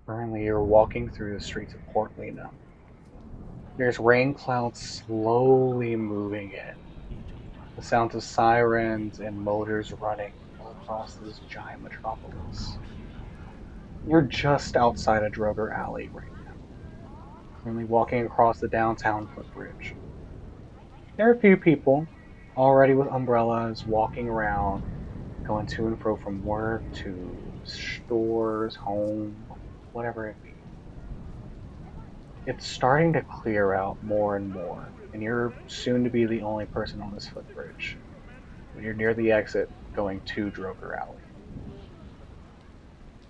Currently, you're walking through the streets of Port Lena. There's rain clouds slowly moving in. The sounds of sirens and motors running all across this giant metropolis. You're just outside of Droger Alley right now, currently walking across the downtown footbridge. There are a few people already with umbrellas walking around, going to and fro from work to stores, home, whatever it be. It's starting to clear out more and more, and you're soon to be the only person on this footbridge. When you're near the exit going to Droger Alley.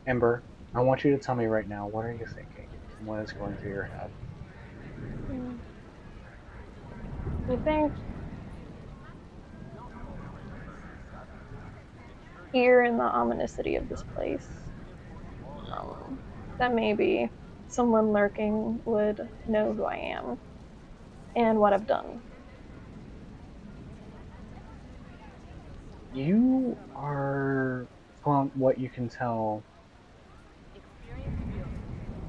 Ember, I want you to tell me right now, what are you thinking? What is going through your head? I think here in the ominousity of this place, that maybe someone lurking would know who I am and what I've done. You are, from what you can tell,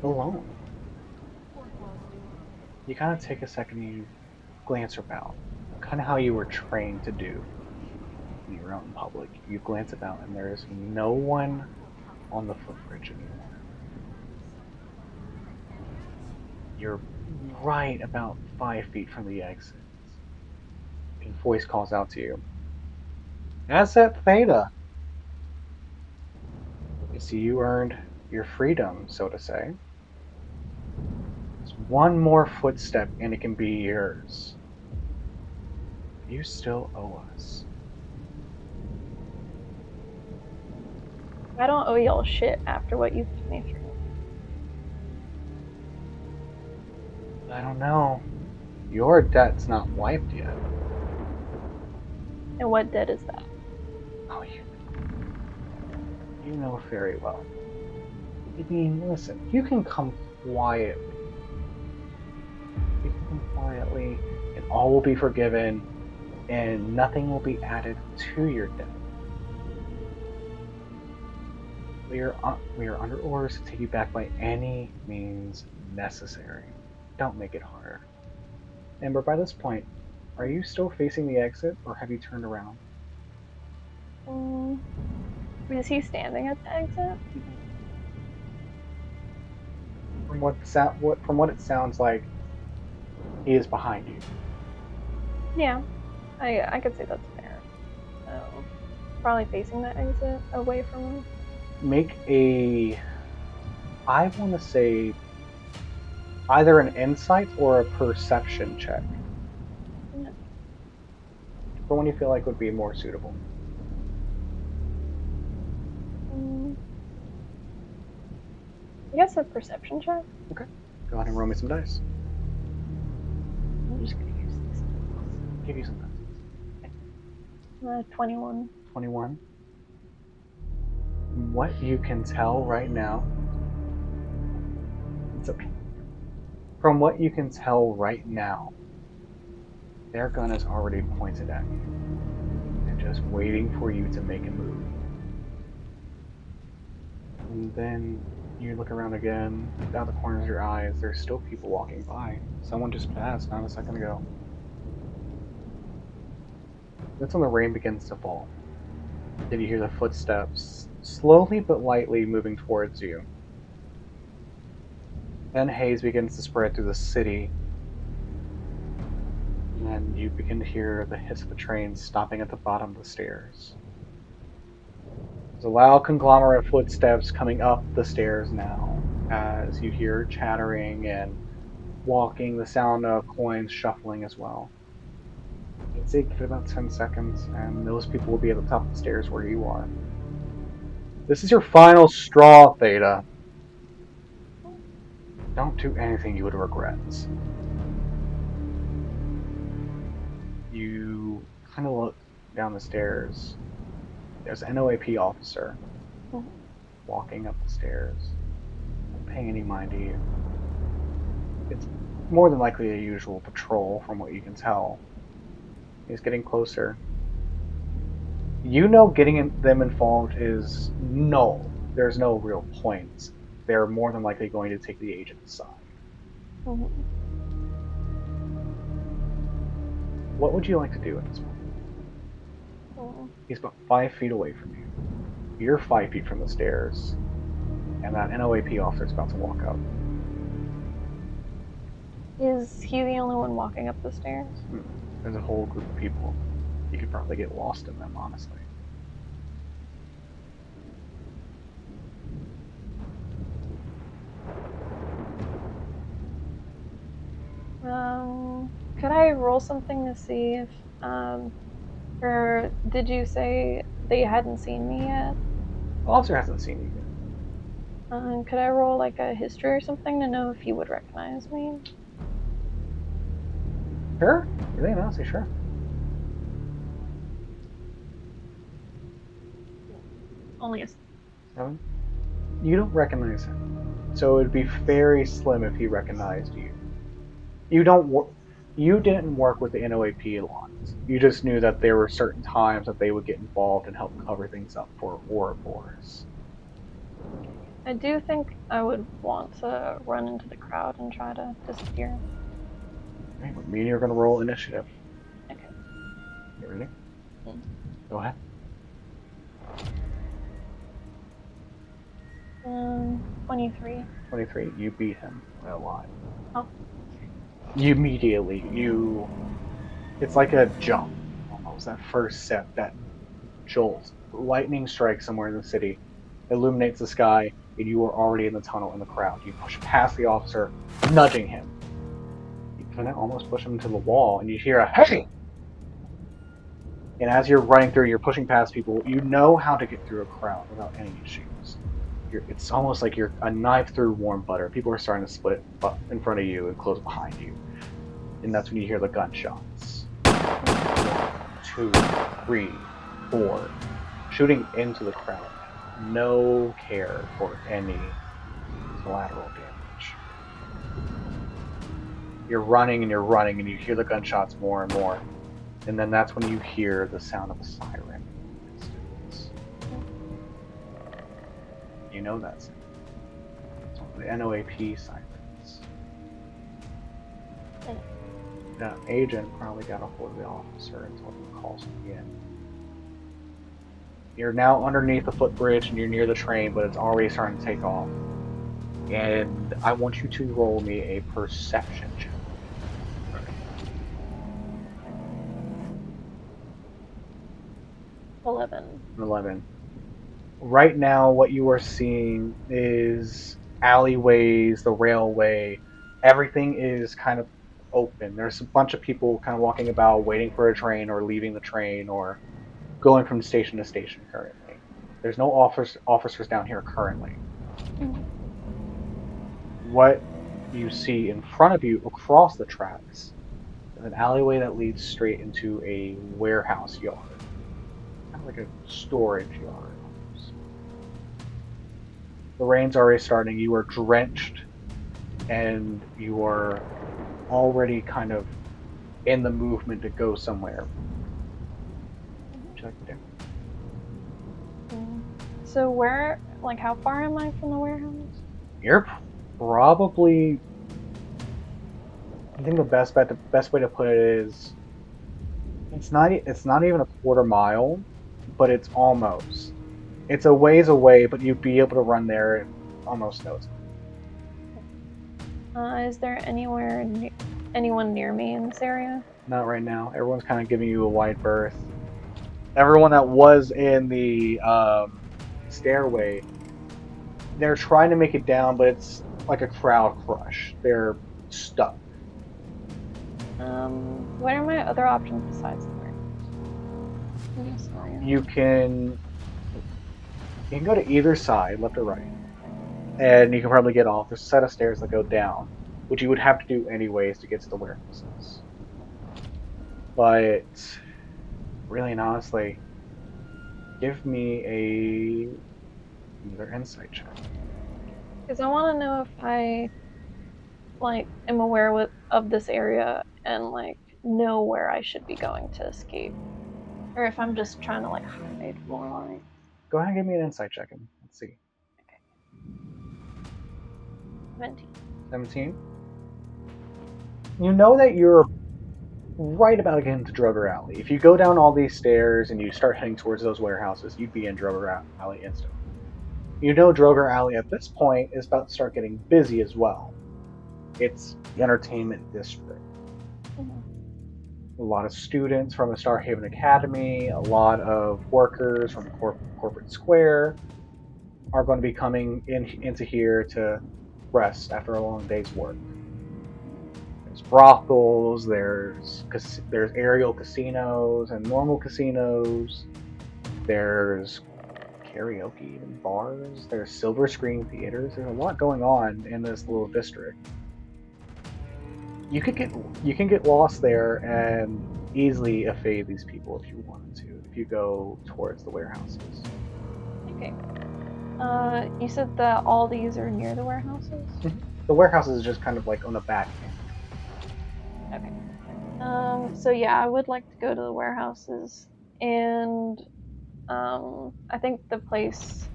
alone. You kind of take a second and you glance about, kind of how you were trained to do when you were out in public. You glance about and there is no one on the footbridge anymore. You're right about 5 feet from the exit. A voice calls out to you. Asset Theta. You see, you earned your freedom, so to say. There's one more footstep and it can be yours. You still owe us. I don't owe y'all shit after what you've put me through. I don't know. Your debt's not wiped yet. And what debt is that? Oh, you know very well. I mean, listen, you can come quietly. You can come quietly, and all will be forgiven, and nothing will be added to your debt. We are under orders to take you back by any means necessary. Don't make it harder. Ember, by this point, are you still facing the exit, or have you turned around? Is he standing at the exit? From what it sounds like, he is behind you. Yeah, I could say that's fair. So, probably facing that exit away from him. Make a, I want to say, either an insight or a perception check. Yeah. For one you feel like would be more suitable. I guess a perception check. Okay. Go ahead and roll me some dice. I'm just gonna use this. Give you some dice. 21. 21. What you can tell right now, it's okay. From what you can tell right now, their gun is already pointed at you and just waiting for you to make a move. And then you look around again, out the corners of your eyes, there's still people walking by. Someone just passed not a second ago. That's when the rain begins to fall. Then you hear the footsteps, slowly but lightly moving towards you. Then haze begins to spread through the city, and you begin to hear the hiss of a train stopping at the bottom of the stairs. There's a loud conglomerate of footsteps coming up the stairs now, as you hear chattering and walking, the sound of coins shuffling as well. It's take for about 10 seconds, and those people will be at the top of the stairs where you are. This is your final straw, Theta. Don't do anything you would regret. You kind of look down the stairs. There's an NOAP officer walking up the stairs, not paying any mind to you. It's more than likely a usual patrol from what you can tell. He's getting closer. You know getting them involved is null. There's no real point. they're more than likely going to take the agent's side. Mm-hmm. What would you like to do at this point? He's about 5 feet away from you. You're 5 feet from the stairs, and that NOAP officer is about to walk up. Is he the only one walking up the stairs? There's a whole group of people. You could probably get lost in them, honestly. Could I roll something to see if, or did you say they hadn't seen me yet? The officer hasn't seen you yet. Could I roll like a history or something to know if he would recognize me? Sure. Really, honestly, sure. Only a 7. You don't recognize him, so it'd be very slim if he recognized you. You didn't work with the NOAP a lot. You just knew that there were certain times that they would get involved and help cover things up for Ouroboros. I do think I would want to run into the crowd and try to disappear. Okay, me and you are going to roll initiative. Okay. You ready? Mm. Go ahead. 23. 23. You beat him by a lot. Oh. You immediately, it's like a jump, almost, that first step, that jolt. Lightning strikes somewhere in the city, illuminates the sky, and you are already in the tunnel in the crowd. You push past the officer, nudging him. You kind of almost push him into the wall, and you hear a "Hey!" And as you're running through, you're pushing past people. You know how to get through a crowd without any issues. It's almost like you're a knife through warm butter. People are starting to split in front of you and close behind you. And that's when you hear the gunshots. 1, 2, 3, 4. Shooting into the crowd. No care for any collateral damage. You're running and you hear the gunshots more and more. And then that's when you hear the sound of a siren. You know that's it's one of the NOAP sirens. The agent probably got a hold of the officer and told him to call something in. You're now underneath the footbridge and you're near the train, but it's already starting to take off. And I want you to roll me a perception check. 11. Right now, what you are seeing is alleyways, the railway. Everything is kind of open. There's a bunch of people kind of walking about, waiting for a train or leaving the train or going from station to station currently. There's no officers down here currently. What you see in front of you across the tracks is an alleyway that leads straight into a warehouse yard. Kind of like a storage yard. The rain's already starting. You are drenched, and you are already kind of in the movement to go somewhere. What would you like to do? So where, like, how far am I from the warehouse? You're probably. I think the best way to put it is, it's not even a quarter mile, but it's almost. It's a ways away, but you'd be able to run there in almost no time. Is there anyone near me in this area? Not right now. Everyone's kind of giving you a wide berth. Everyone that was in the stairway, they're trying to make it down, but it's like a crowd crush. They're stuck. What are my other options besides the warehouse? You can go to either side, left or right, and you can probably get off. There's a set of stairs that go down, which you would have to do anyways to get to the warehouses. But really and honestly, give me another insight check. Because I want to know if I am aware of this area and know where I should be going to escape, or if I'm just trying to hide more. Go ahead and give me an insight check and let's see. 17. 17. You know that you're right about to get into Drugger Alley. If you go down all these stairs and you start heading towards those warehouses, you'd be in Drugger Alley instantly. You know Drugger Alley at this point is about to start getting busy as well. It's the entertainment district. A lot of students from the Starhaven Academy, a lot of workers from Corporate Square are going to be coming into here to rest after a long day's work. There's brothels, there's aerial casinos and normal casinos, there's karaoke and bars, there's silver screen theaters. There's a lot going on in this little district. You can get lost there and easily evade these people if you wanted to, if you go towards the warehouses. Okay. You said that all these are near the warehouses? The warehouses is just kind of like on the back end. Okay. So yeah, I would like to go to the warehouses, and I think the place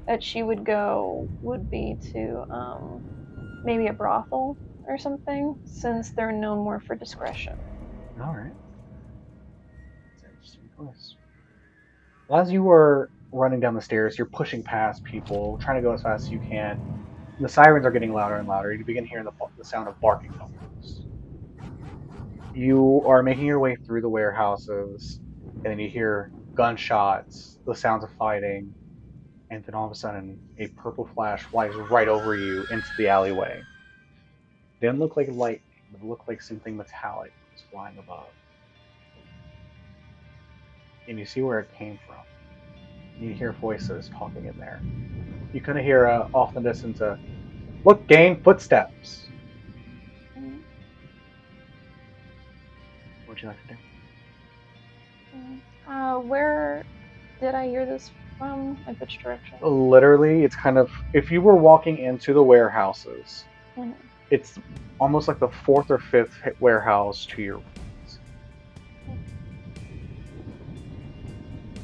that she would go would be to maybe a brothel or something, since they're known more for discretion. Alright. That's an interesting choice. Well, as you were running down the stairs, you're pushing past people, trying to go as fast as you can. The sirens are getting louder and louder. You begin hearing the sound of barking dogs. You are making your way through the warehouses, and then you hear gunshots, the sounds of fighting, and then all of a sudden, a purple flash flies right over you into the alleyway. It didn't look like lightning, but it looked like something metallic was flying above. And you see where it came from. You hear voices talking in there. You kind of hear off in the distance "Look, gang, footsteps." What would you like to do? Where did I hear this from? Like which direction? Literally, it's kind of, if you were walking into the warehouses, it's almost like the fourth or fifth warehouse to your right.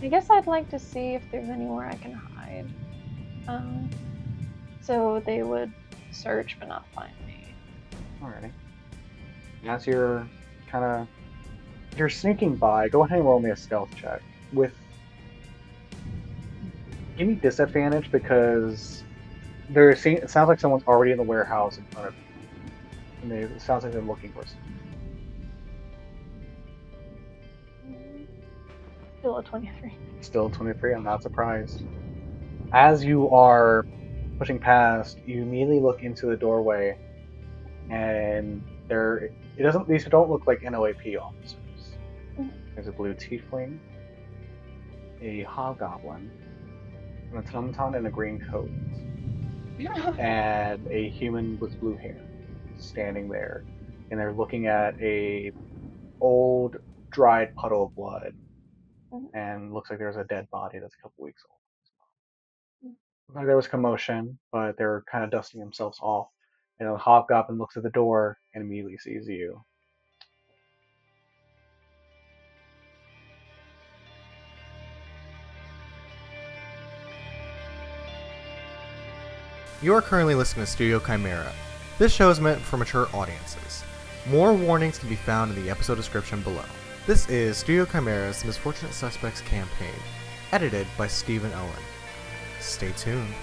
I guess I'd like to see if there's anywhere I can hide. So they would search but not find me. Alrighty. As you're sneaking by, go ahead and roll me a stealth check. Give me disadvantage because it sounds like someone's already in the warehouse in front of you. And it sounds like they're looking for something. Still a 23. Still a 23, I'm not surprised. As you are pushing past, you immediately look into the doorway, and these don't look like NOAP officers. There's a blue tiefling, a hobgoblin, an automaton in a green coat, and a human with blue hair standing there, and they're looking at a old dried puddle of blood, and looks like there's a dead body that's a couple weeks old. There was commotion, but they're kind of dusting themselves off, and the hobgoblin looks at the door and immediately sees you. You are currently listening to Studio Chimera. This show is meant for mature audiences. More warnings can be found in the episode description below. This is Studio Chimera's Misfortunate Suspects campaign, edited by Stephen Owen. Stay tuned.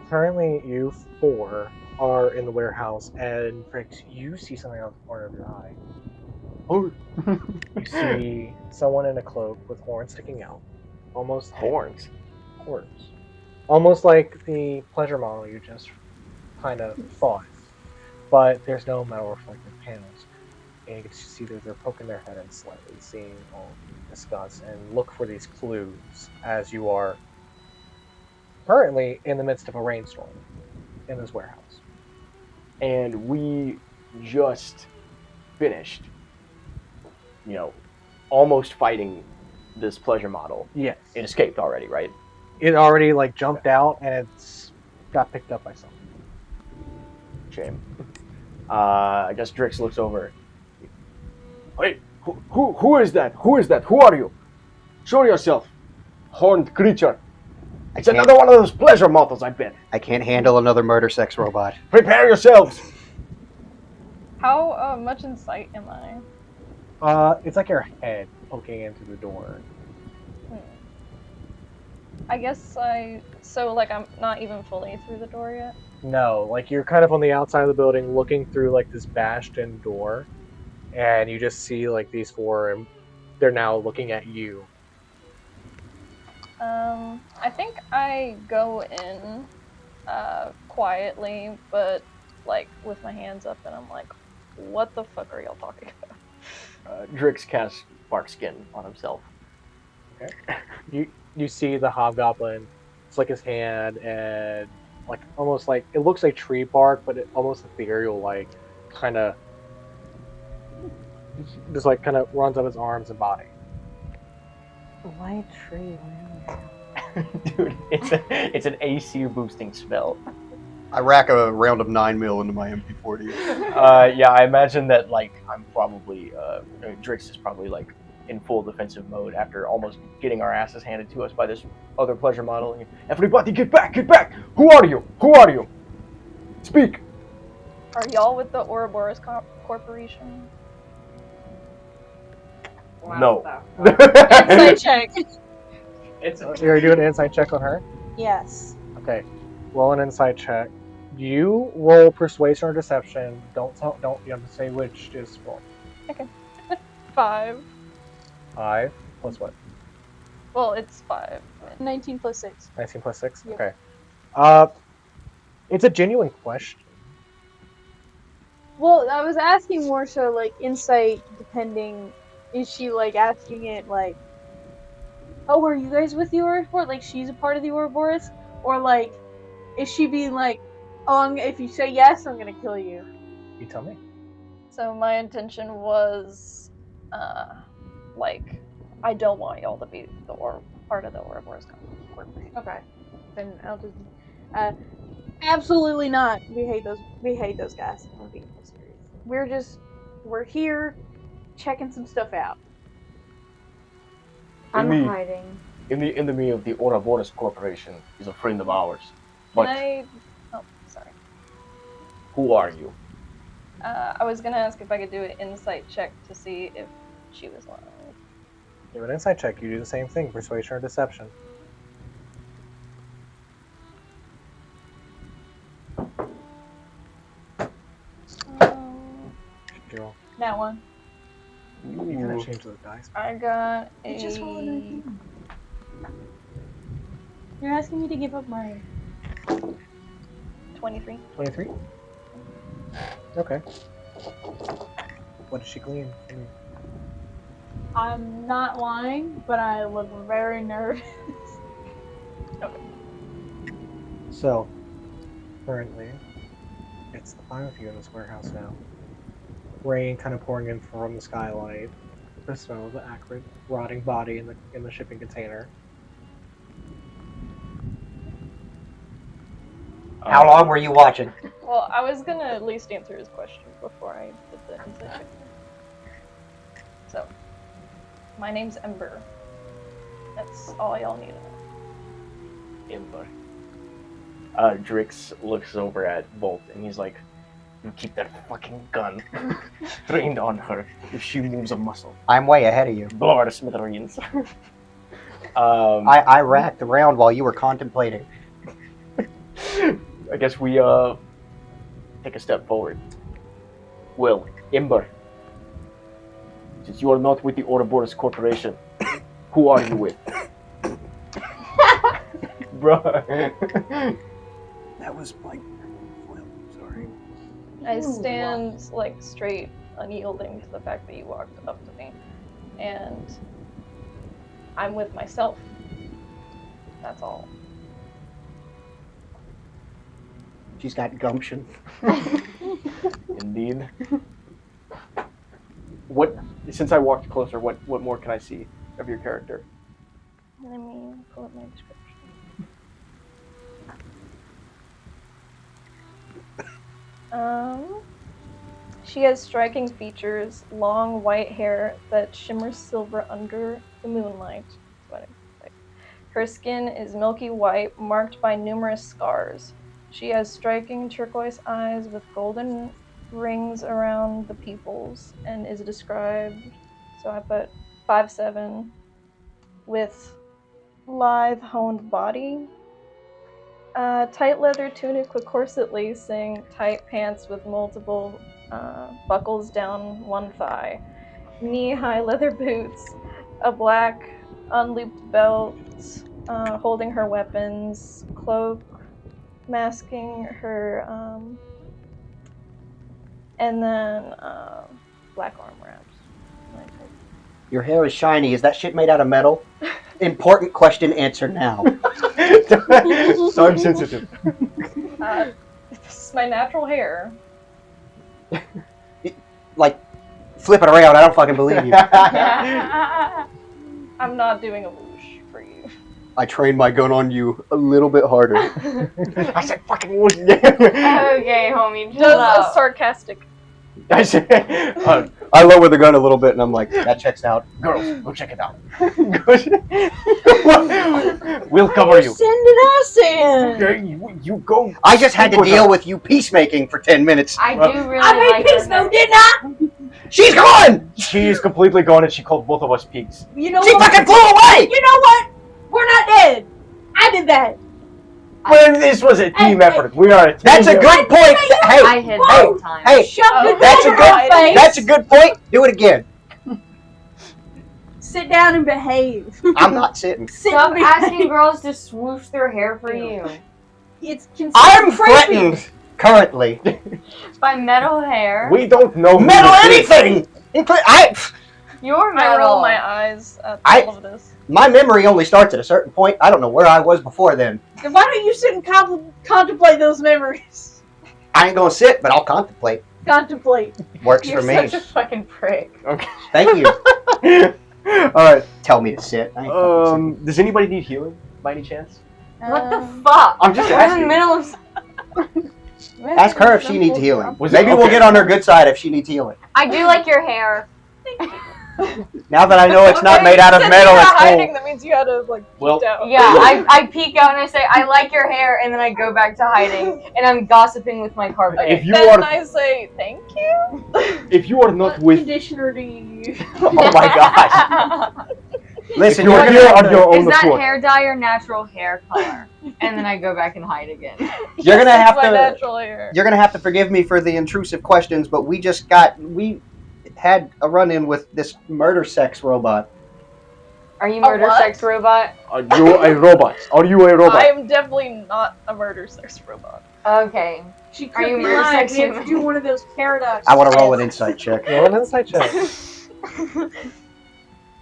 Currently, you four are in the warehouse, and Frix, you see something out of the corner of your eye. Oh! You see someone in a cloak with horns sticking out. Almost Horns? Horns. Almost like the pleasure model you just kind of fought. But there's no metal reflective panels. And you can see that they're poking their head in slightly, seeing all discuss and look for these clues as you are currently in the midst of a rainstorm in this warehouse. And we just finished, almost fighting this pleasure model. Yes. It escaped already, right? It already like jumped out and it's got picked up by someone. Shame. I guess Drix looks over. Wait, who is that? Who is that? Who are you? Show yourself, horned creature. It's another one of those pleasure models, I bet. I can't handle another murder sex robot. Prepare yourselves. How much in sight am I? It's like your head poking into the door. I guess so like I'm not even fully through the door yet? No, like you're kind of on the outside of the building looking through like this bashed in door, and you just see like these four, and they're now looking at you. I think I go in quietly, but like with my hands up, and I'm like, what the fuck are y'all talking about? Drix casts Barkskin on himself. Okay. You see the hobgoblin flick his hand, and like almost like it looks like tree bark, but it almost ethereal, like kind of just like kind of runs up his arms and body. Why tree? Dude, it's an AC boosting spell. I rack a round of 9mm into my MP40. Yeah, I imagine that like I'm probably Drix is probably like in full defensive mode after almost getting our asses handed to us by this other pleasure model. Everybody, get back! Get back! Who are you? Who are you? Speak. Are y'all with the Ouroboros Corporation? No. Insight check. You're doing an insight check on her? Yes. Okay. Roll an insight check. You roll persuasion or deception. Don't you have to say which, just roll. Okay. 5. 5 plus what? Well, it's 5. 19 plus 6. 19 plus 6? Yep. Okay. It's a genuine question. Well, I was asking more so like insight depending. Is she like asking it like, oh, are you guys with the Ouroboros? Like she's a part of the Ouroboros? Or like, is she being like, oh, if you say yes, I'm gonna kill you? You tell me. So my intention was, like, I don't want y'all to be part of the Ouroboros Corporation. Okay. Then I'll just absolutely not. We hate those guys. I'm being serious. We're here checking some stuff out. I'm hiding. In the enemy of the Ouroboros Corporation is a friend of ours. But Oh, sorry. who are you? I was gonna ask if I could do an insight check to see if she was lying. Do an insight check. You do the same thing. Persuasion or deception. You roll. That one. You can change those dice. I got You just rolled a... an You're asking me to give up my 23. 23? Okay. What did she glean? I'm not lying, but I look very nervous. So, currently, it's the 5 of you in this warehouse now. Rain kind of pouring in from the skylight. The smell of the acrid, rotting body in the shipping container. How long were you watching? Well, I was gonna at least answer his question before I did the insight check. So, my name's Ember. That's all y'all need to know. Ember. Drix looks over at Volt and he's like, you keep that fucking gun trained on her. If she moves a muscle, I'm way ahead of you. blow her to smithereens. I racked around while you were contemplating. I guess we take a step forward. Well, Ember, since you are not with the Ouroboros Corporation, who are you with? Bruh. That was my... Sorry. I stand like straight, unyielding to the fact that you walked up to me, and I'm with myself. That's all. She's got gumption. Indeed. What? Since I walked closer, what more can I see of your character? Let me pull up my description. She has striking features, long white hair that shimmers silver under the moonlight. Her skin is milky white, marked by numerous scars. She has striking turquoise eyes with golden rings around the pupils and is described, so I put 5'7", with lithe, honed body. Tight leather tunic with corset lacing, tight pants with multiple buckles down one thigh, knee-high leather boots, a black unlooped belt holding her weapons, cloak masking her, and then black arm wraps. Your hair is shiny. Is that shit made out of metal? Important question, answer now. So I'm sensitive. This is my natural hair. Like, flip it around. I don't fucking believe you. I'm not doing a whoosh for you. I trained my gun on you a little bit harder. I said fucking wood. Okay, homie, chill Just a out. sarcastic. I said, I lower the gun a little bit and I'm like, That checks out. girls, go check it out. We'll cover you. Sending us in. You go. I just had to deal with you peacemaking for 10 minutes. I do really I made like peace though, didn't I? She's gone! She is completely gone, and she called both of us pigs. You know She what? fucking flew away! You know what? We're not dead. I did that. When this was a team effort, we are a team. That's a good point. I Hey, hid hey, the whole time. hey, Shove it that's a back in my good, face. that's a good point. Do it again. Sit down and behave. I'm not sitting. Sit Stop and behave. asking girls to swoosh their hair for you. It's considered I'm creepy. threatened currently. By metal hair. We don't know. who Metal this is. anything. You're I metal. roll my eyes at I- all of this. My memory only starts at a certain point. I don't know where I was before then. Then why don't you sit and contemplate those memories? I ain't gonna sit, but I'll contemplate. Contemplate. Works You're for me. such a fucking prick. Okay. Thank you. All right. Tell me to sit. I ain't fucking Does anybody need healing by any chance? What the fuck? I'm just We're in the asking. middle of. sitting. Ask her if she needs healing. Was it- Maybe we'll okay. get on her good side if she needs healing. I do like your hair. Now that I know it's not Okay, made out of since metal, you were it's hiding, cool. that means you had to like Well, peek out. Yeah, I peek out and I say, I like your hair, and then I go back to hiding, and I'm gossiping with my carpet. If you Then are, I say thank you. if you are not What with, conditioner do you use? oh my gosh, Listen, if you're you're here gonna, on your Is own that accord. hair dye your natural hair color? And then I go back and hide again. you're gonna Yes, have it's my to. natural hair. You're gonna have to forgive me for the intrusive questions, but we had a run-in with this murder sex robot. Are you murder what? sex robot? Are you a robot? Are you a robot? I am definitely not a murder sex robot. Okay. She Are you could be murder lying. sex We have to human? do one of those paradox. I want to roll an tests. insight check. Roll an insight check.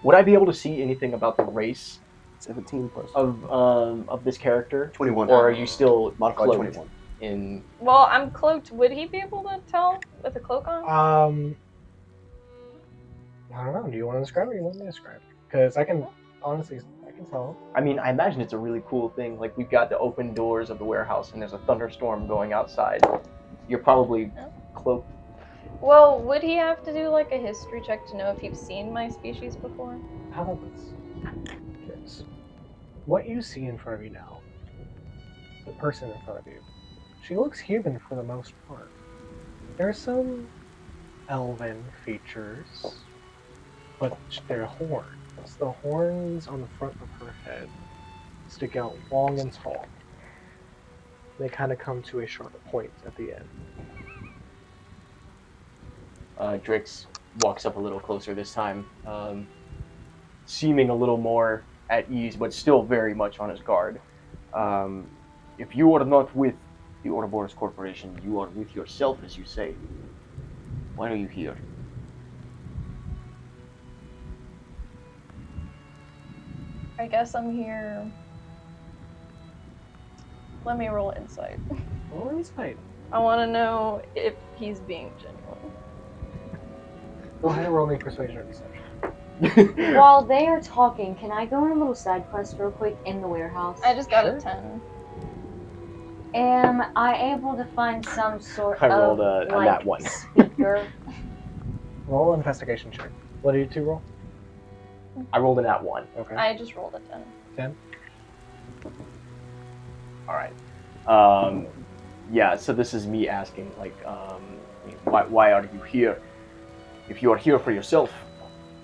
Would I be able to see anything about the race 17 plus of this character, 21. or are you still Modified cloaked 21. in? Well, I'm cloaked. Would he be able to tell with a cloak on? I don't know. Do you want to describe it or you want me to describe it? Because I can, honestly, I can tell. I mean, I imagine it's a really cool thing. Like, we've got the open doors of the warehouse, and there's a thunderstorm going outside. You're probably cloaked. Well, would he have to do like a history check to know if he's seen my species before? How about this? Yes. What you see in front of you now, the person in front of you, she looks human for the most part. There's some elven features, but they're horns. The horns on the front of her head stick out long and tall. They kind of come to a sharp point at the end. Drix walks up a little closer this time, seeming a little more at ease, but still very much on his guard. If you are not with the Ouroboros Corporation, you are with yourself, as you say. Why are you here? I guess I'm here. Let me roll insight. Roll insight. I want to know if he's being genuine. Go ahead and roll me persuasion or deception. While they are talking, can I go on a little side quest real quick in the warehouse? I just got a 10. Am I able to find some sort I of rolled a like, nat 1. speaker? Roll an investigation check. What did you two roll? I rolled a nat 1. Okay. I just rolled a 10. 10. All right. Yeah. So this is me asking, like, why are you here? If you are here for yourself,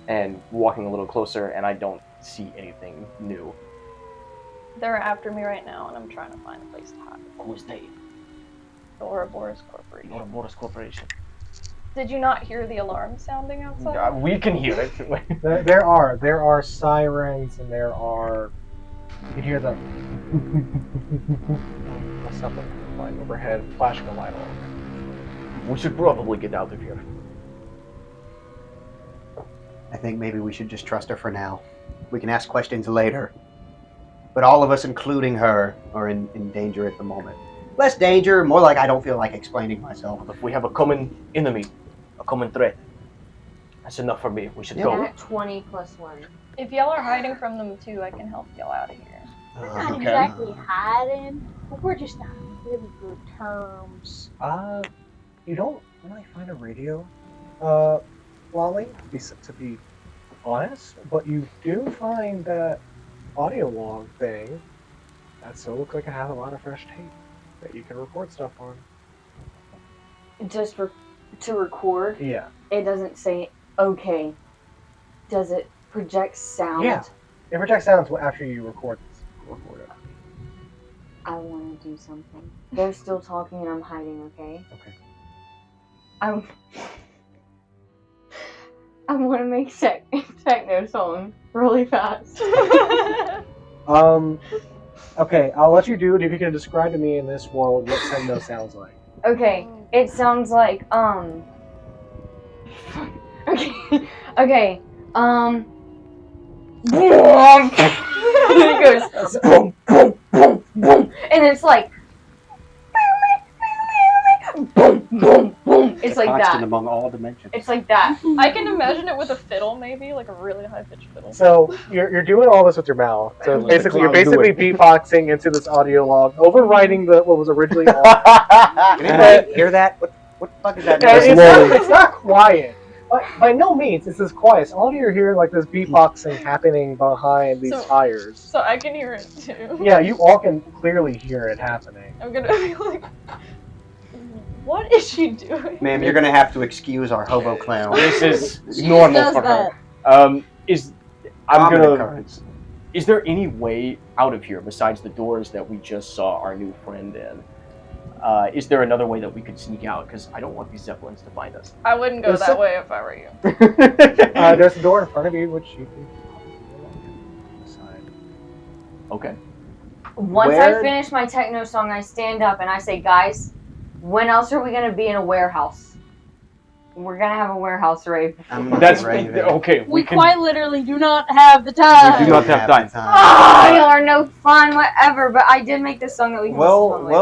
and walking a little closer, and I don't see anything new. They're after me right now, and I'm trying to find a place to hide. Who is they? The Ouroboros Corporation. Ouroboros Corporation. Did you not hear the alarm sounding outside? We can hear it. There are sirens, and there are. You can hear the. Something flying overhead, flashing a light on. We should probably get out of here. I think maybe we should just trust her for now. We can ask questions later. But all of us, including her, are in danger at the moment. Less danger, more like I don't feel like explaining myself. If we have a common enemy, a common threat, that's enough for me. We should go. At 20 plus 1. If y'all are hiding from them too, I can help y'all out of here. We're not exactly hiding, but we're just on really good terms. You don't really find a radio, Lolly, to be honest, but you do find that audio log thing that still looks like it has a lot of fresh tape that you can record stuff on. Just to record? Yeah. It doesn't say, okay. Does it project sound? Yeah. It projects sounds after you record it. I want to do something. They're still talking and I'm hiding, okay? Okay. I want to make techno song really fast. Okay, I'll let you do it if you can describe to me in this world what techno sounds like. Okay, it sounds like, okay, and it goes boom, boom, boom, boom, and it's like boom, boom, boom. It's like Constant that. among all dimensions. It's like that. I can imagine it with a fiddle, maybe, like a really high-pitched fiddle. So you're doing all this with your mouth. So basically, you're I'll do basically it. beatboxing into this audio log, overwriting what was originally on. Can anybody hear that? What the fuck is that? It's not quiet. By no means is this quiet. All you're hearing like this beatboxing happening behind these tires. So I can hear it too. Yeah, you all can clearly hear it happening. I'm gonna be like, what is she doing? Ma'am, you're gonna have to excuse our hobo clown. This is normal for her. I'm Common gonna. occurrence. Is there any way out of here besides the doors that we just saw our new friend in? Is there another way that we could sneak out? Because I don't want these zeppelins to find us. I wouldn't go that way if I were you. There's a door in front of you, which you can decide. Okay. Once I finish my techno song, I stand up and I say, guys, when else are we going to be in a warehouse? We're going to have a warehouse rave. That's okay. We quite literally do not have the time. We do not have time. Y'all are no fun, whatever, but I did make this song that we can listen to.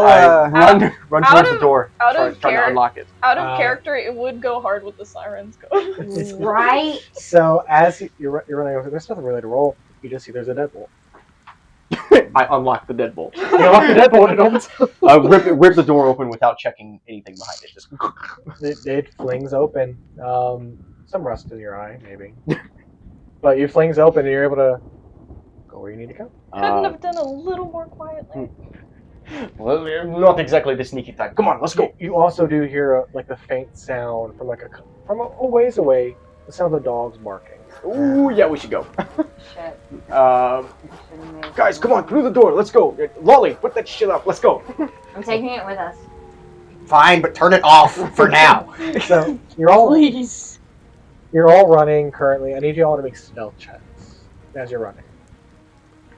Run towards the door. Try to unlock it. Out of character, it would go hard with the sirens going. Right? So as you're running over, there's nothing really to roll. You just see there's a deadbolt. I unlock the deadbolt. You unlock the deadbolt and it opens. Rip the door open without checking anything behind it. Just it flings open. Some rust in your eye, maybe. But it flings open and you're able to go where you need to go. Couldn't have done a little more quietly. Well, not exactly the sneaky type. Come on, let's go. You also do hear like the faint sound from from a ways away. The sound of dogs barking. Ooh, yeah, we should go. Shit. Guys, come on, through the door. Let's go. Lolly, put that shit up. Let's go. I'm taking it with us. Fine, but turn it off for now. So you're all running currently. I need you all to make stealth checks as you're running.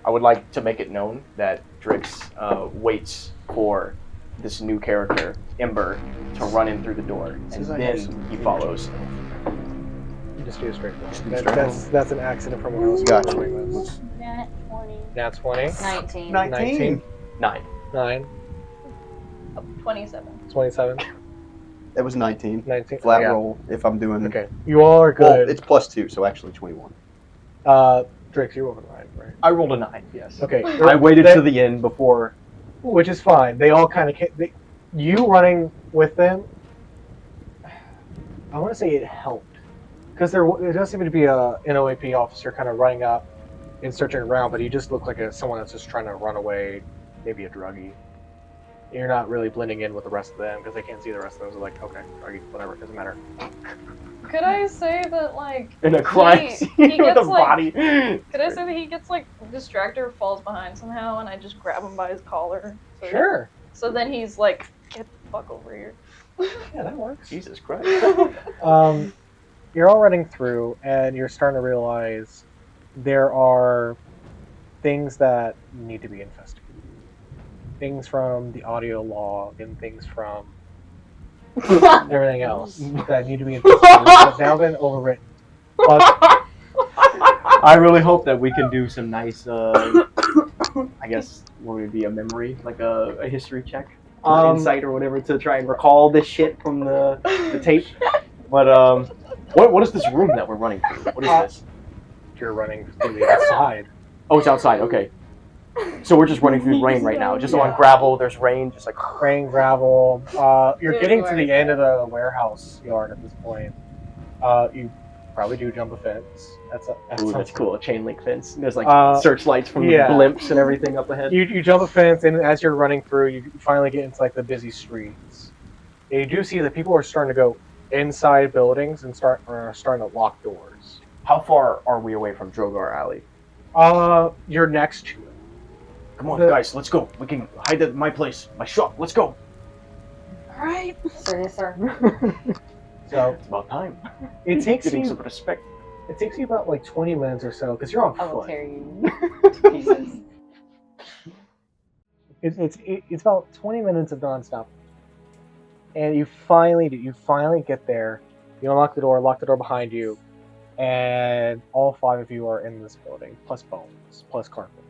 I would like to make it known that Drix waits for this new character, Ember, to run in through the door, and then he follows. You just do a straight roll. That's an accident from when I was doing this. Nat 20. Nat 20. 19. 19. 9. 27. 27. It was 19. 19. Flat Yeah. roll if I'm doing. Okay. You all are good. Well, it's +2, so actually 21. Drix, you rolled a 9, right? I rolled a 9. Yes. Okay. I waited to the end before. Which is fine. They all kind of you running with them. I want to say it helped because there does seem to be a NOAP officer kind of running up and searching around, but he just looked like someone that's just trying to run away, maybe a druggie. You're not really blending in with the rest of them because they can't see the rest of them. So like, okay, druggie, whatever, doesn't matter. Could I say that, like, In a crime scene he with gets, a body. Could I say that he gets, like, distracted or falls behind somehow, and I just grab him by his collar? Sure. So then he's like, get the fuck over here. Yeah, that works. Jesus Christ. You're all running through, and you're starting to realize there are things that need to be investigated. Things from the audio log and things from everything else that need to be investigated have now been overwritten. But I really hope that we can do some nice, I guess, what would it be, a memory, like a history check, insight or whatever, to try and recall this shit from the tape. But what is this room that we're running through? What is this? You're running through the outside. Oh, it's outside. Okay. So we're just running through rain right now, just on gravel. There's rain, just like rain, gravel. You're getting to the end of the warehouse yard at this point. You probably do jump a fence. That's cool. A chain link fence. There's like searchlights from yeah. the blimps and everything up ahead. You jump a fence, and as you're running through, you finally get into like the busy streets. And you do see that people are starting to go inside buildings and starting to lock doors. How far are we away from Drogar Alley? You're next to it. Come on, guys, let's go. We can hide at my place, my shop. Let's go. All right. Sir, yes, sir. So it's about time. It takes Getting you some respect. It takes you about like 20 minutes or so because you're on I will foot. tear you to pieces. It's about 20 minutes of nonstop, and you finally get there. You unlock the door, lock the door behind you, and all 5 of you are in this building, plus Bones, plus Carpet.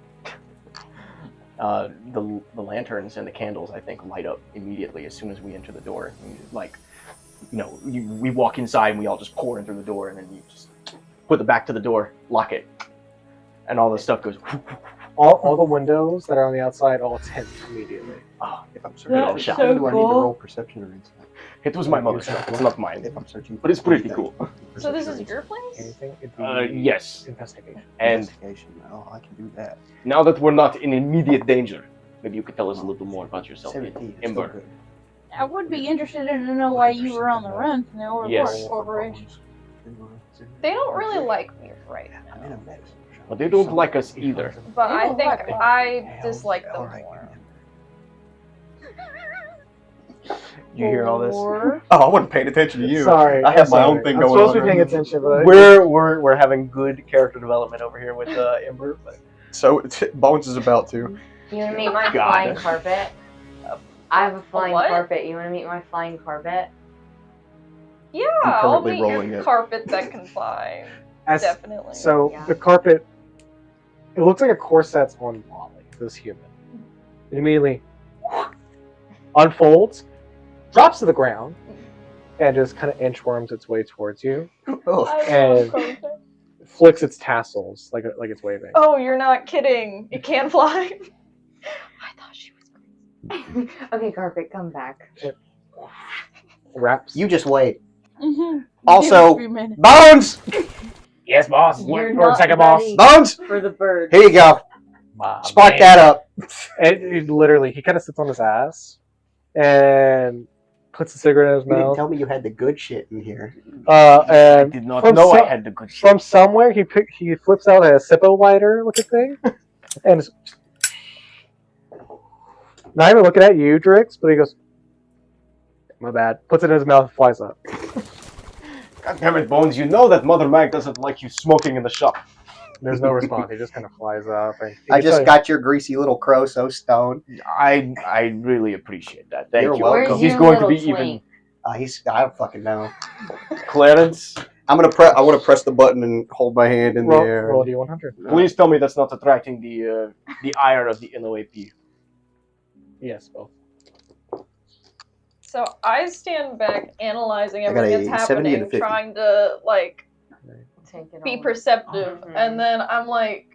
The lanterns and the candles, I think, light up immediately as soon as we enter the door. Like, we walk inside and we all just pour in through the door, and then you just put the back to the door, lock it, and all the stuff goes. All the windows that are on the outside all tint immediately. Oh, if I'm searching all That's shot. so Do I need to cool. roll perception or insight? It was my mother's shop. It's not mine. If I'm searching, But it's pretty cool. So this is your place? Anything? It'd be Yes. investigation. And Investigation. Oh, I can do that. now that we're not in immediate danger, maybe you could tell us a little more about yourself, 17. It's Ember. still good. I would be interested in to know why you were on the run from the Overlord Yes. Corporation. They don't really like me right now, I'm in a mix. Well, they don't like us either. but They I don't think like me. I dislike them Alright, more. You hear all this? Or- Oh, I wasn't paying attention to you. Sorry, I have my sorry. own thing I'm going supposed to on be paying right attention, but We're having good character development over here with Ember. But So Bones is about to. You want to meet my God. flying carpet? I have a flying what? carpet. You want to meet my flying carpet? Yeah, I'm I'll currently meet rolling your it. carpet that can fly. Definitely. So Yeah. the carpet, it looks like a corset's on Molly, this human. It immediately unfolds, drops to the ground, and just kind of inchworms its way towards you, Oh, and flicks its tassels like it's waving. Oh, you're not kidding. It can fly. I thought she was. Okay, carpet, come back. Wraps. You just wait. Mm-hmm. Also, Bones! Yes, boss. You're Or not second boss. ready Bones! for the bird. Here you go. Spark that up. It literally, he kind of sits on his ass and puts a cigarette in his You didn't mouth. tell me you had the good shit in here. I And did not from know I some- had the good shit. from somewhere, he flips out a Sippo lighter looking thing, and is not even looking at you, Drix, but he goes, "My bad." Puts it in his mouth and flies up. God damn it, Bones! You know that Mother Mag doesn't like you smoking in the shop. There's no response. He just kind of flies up. And he I gets just a- got your greasy little crow so stoned. I really appreciate that. Thank You're you. welcome. Where's He's your going to little be twink? I don't fucking know. even Clarence. I want to press the button and hold my hand in the air. roll D100. Please tell me that's not attracting the ire of the NOAP. Yes, both. So I stand back, analyzing I got everything a that's 70 and a happening, 50. trying to Take it be all. perceptive, Mhm. and then I'm like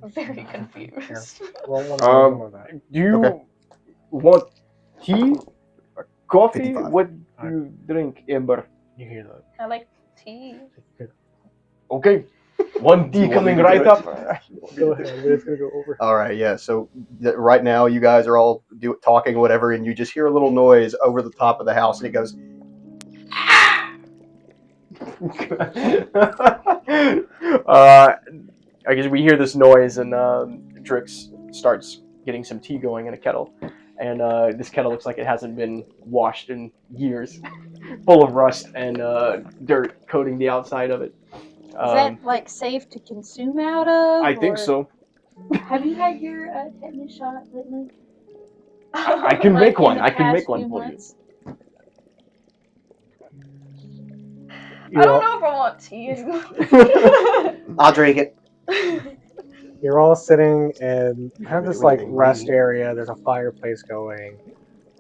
very confused. Roll one more that. Do you Okay. want tea? Or coffee? 55. What do you drink, Amber? You hear the. I like tea. Okay. One tea You want me coming to right do up. Go ahead. I'm just gonna go over. All right, yeah. So right now, you guys are all talking, whatever, and you just hear a little noise over the top of the house, and it goes. I guess we hear this noise, and Drix starts getting some tea going in a kettle. And this kettle looks like it hasn't been washed in years, full of rust and dirt coating the outside of it. Is that like safe to consume out of? I think or- so. Have you had your tetanus shot lately? I can Like, make in one. the I can past make one few for you. months? I don't know if I want tea anymore. I'll drink it. You're all sitting in kind of this Do like anything rest mean. area. There's a fireplace going.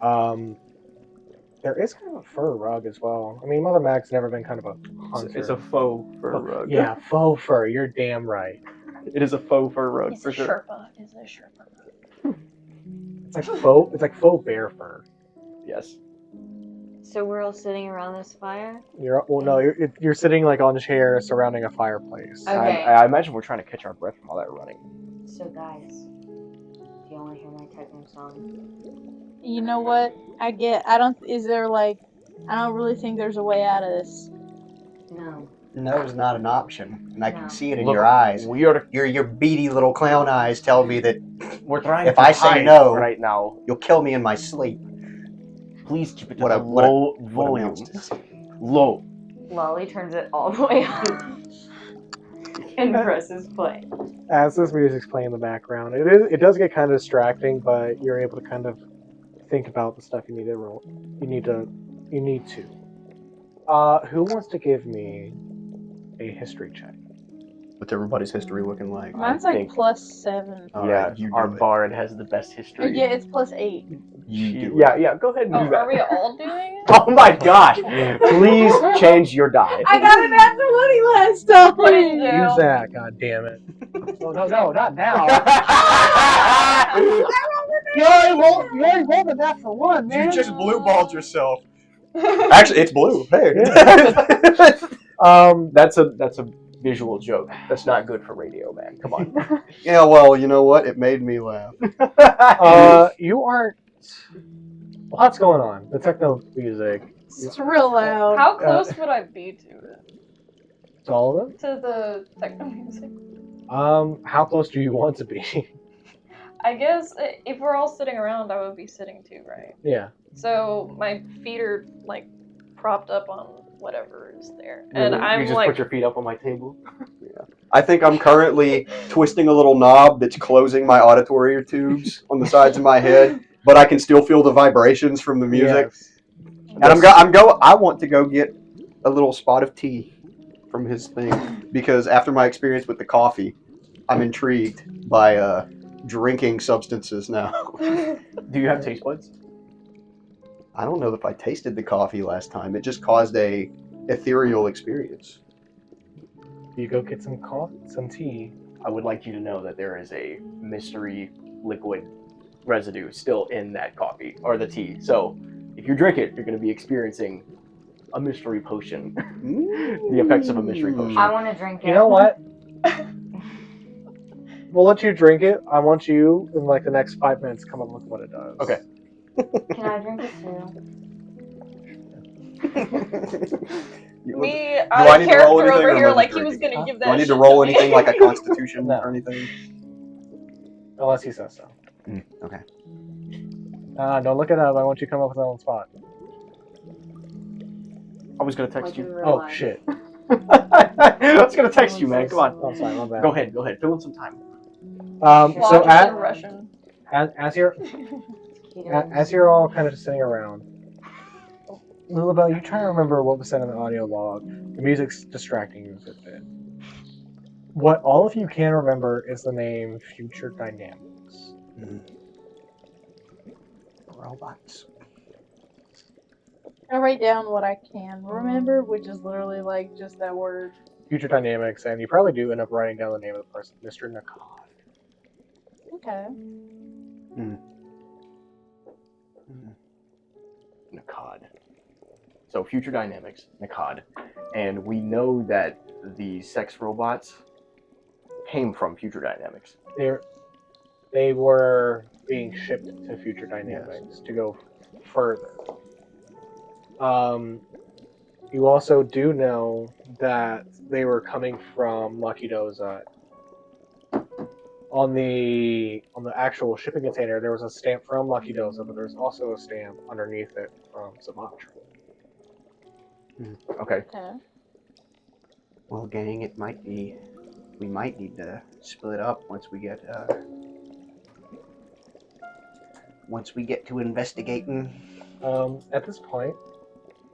There is kind of a fur rug as well. I mean, Mother Mag's never been kind of a hunter. It's a faux fur rug. Yeah, faux fur. You're damn right. It is a faux fur rug He's for a sure. Sherpa. He's a Sherpa. It's like faux. It's like faux bear fur. Yes. So we're all sitting around this fire? You're sitting like on a chair surrounding a fireplace. Okay. I imagine we're trying to catch our breath from all that running. So guys, do you want to hear my techno song? You know what? I don't really think there's a way out of this. No. No is not an option, and I can No. see it in Look, your eyes. We are. Your beady little clown eyes tell me that We're trying If to I say hide no- right now. you'll kill me in my sleep. Please keep it What at a- a what a- low What volume. amounts to sleep. Low. Lolly turns it all the way up and presses play. As this music's playing in the background, it does get kind of distracting, but you're able to kind of think about the stuff you need to roll. You need to. Who wants to give me a history check? What's everybody's history looking like? Mine's think- like +7. All Yeah, right, you do our it. bard has the best history. Yeah, it's +8. You do yeah, it. yeah. Go ahead and Oh, do that. are we all doing it? Oh my gosh! Please change your die. I got a natural 20 last time. Put it in jail. Use that, god damn it. Oh, no, not now. You already rolled a natural one, man. You just blue balled yourself. Actually, it's blue. Hey. That's a visual joke. That's not good for radio, man. Come on. Yeah, well, you know what? It made me laugh. You aren't. Lots going on. The techno music. It's real loud. How close would I be to it? To all of them. To the techno music? How close do you want to be? I guess if we're all sitting around, I would be sitting too, right? Yeah. So my feet are like propped up on whatever is there, and you I'm just like, put your feet up on my table. I think I'm currently twisting a little knob that's closing my auditory tubes on the sides of my head, but I can still feel the vibrations from the music. Yes. And I want to go get a little spot of tea from his thing because after my experience with the coffee, I'm intrigued by drinking substances now. Do you have taste buds? I don't know if I tasted the coffee last time. It just caused a ethereal experience. You go get some coffee, some tea. I would like you to know that there is a mystery liquid residue still in that coffee or the tea. So if you drink it, you're going to be experiencing a mystery potion. The effects of a mystery potion. I want to drink it. You know what? We'll let you drink it. I want you in like the next 5 minutes come up with what it does. Okay. Can I drink it too? me, I need to roll character anything, over or here, am I like just he was drinking? gonna give that. Do I need to shit roll me. anything like a constitution No. or anything? Unless he says so. Okay. Don't look it up. I want you to come up with it on the spot. I was going to text Like in you. real Oh, life. shit. I was going to text you, man. Come on. Oh, sorry, my bad. Go ahead. Fill in some time. So Watch at, in Russian. as you're all kind of just sitting around, Lulabelle, you try to remember what was said in the audio log. The music's distracting you a bit. What all of you can remember is the name Future Dynamics. Robots. I write down what I can remember, which is literally like just that word. future dynamics, and you probably do end up writing down the name of the person, Mr. Nakad. Okay. Nakad. So future dynamics, Nakad. And we know that the sex robots came from future dynamics. They were being shipped to future dynamics to go further. You also do know that they were coming from Lucky Doza. On the actual shipping container, there was a stamp from Lucky Doza, but there's also a stamp underneath it from Sumatra. Okay. Okay. Well, gang, we might need to split up once we get to investigating. At this point,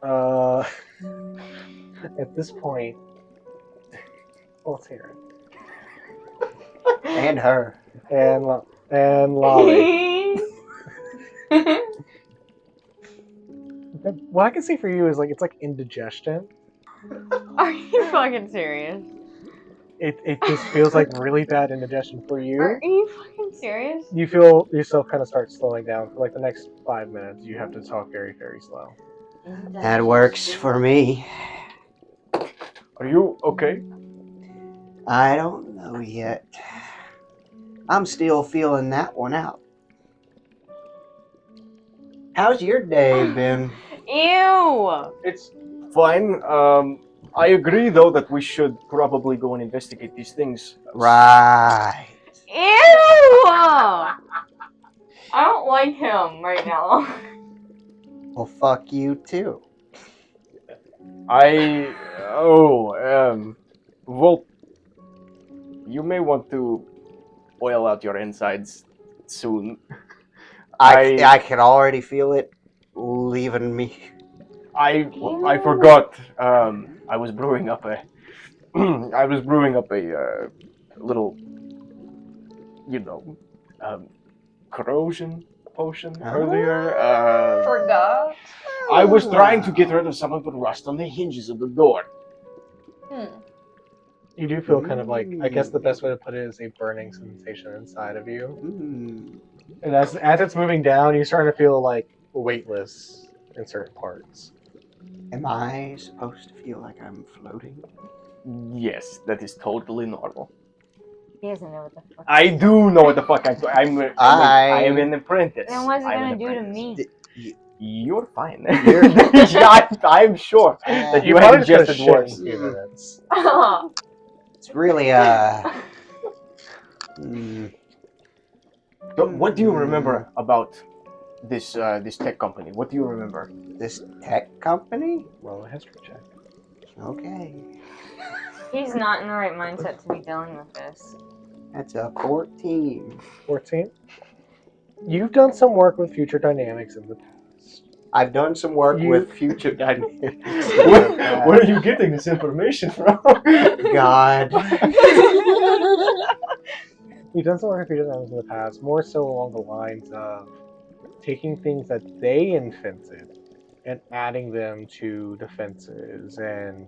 well, it's here. And her. And Lolly. What I can see for you is like it's like indigestion. Are you fucking serious? It just feels like really bad indigestion for you. Are you fucking serious? You feel yourself kind of start slowing down for like the next 5 minutes. You have to talk very, very slow. That works for me. Are you okay? I don't know yet. I'm still feeling that one out. How's your day been? Ew! It's fine. I agree, though, that we should probably go and investigate these things. Right. Ew! I don't like him right now. Well, fuck you too. Well, you may want to oil out your insides soon. I can already feel it leaving me. I forgot. I was brewing up a little, corrosion potion earlier. Forgot? I was trying to get rid of some of the rust on the hinges of the door. You do feel kind of like, I guess the best way to put it is a burning sensation inside of you. And as it's moving down, you're starting to feel like weightless in certain parts. Am I supposed to feel like I'm floating? Yes, that is totally normal. He doesn't know what the fuck. I do know what the fuck I am an apprentice. Then what's it I'm gonna an do to apprentice. me? You're fine. I'm sure that you had ingested worse. It's really What do you remember about this tech company? What do you remember? This tech company? Roll a history check. Okay. He's not in the right mindset to be dealing with this. That's a 14. 14? You've done some work with Future Dynamics in the past. I've done some work with Future Dynamics. Where are you getting this information from? God. You've done some work with Future Dynamics in the past, more so along the lines of taking things that they invented and adding them to defenses and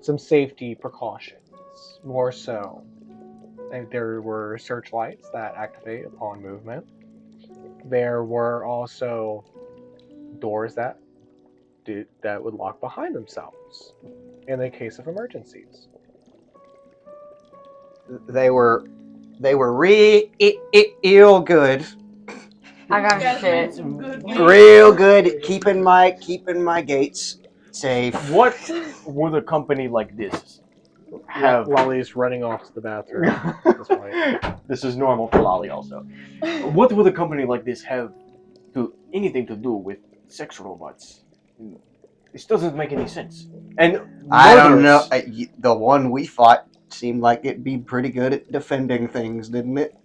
some safety precautions, more so. And there were searchlights that activate upon movement. There were also doors that would lock behind themselves in the case of emergencies. They were real good. I got shit. Real good at keeping my gates safe. What would a company like this have? Lolly's running off to the bathroom at this point. This is normal for Lolly also. What would a company like this have anything to do with sex robots? This doesn't make any sense. And I don't know. The one we fought seemed like it'd be pretty good at defending things, didn't it?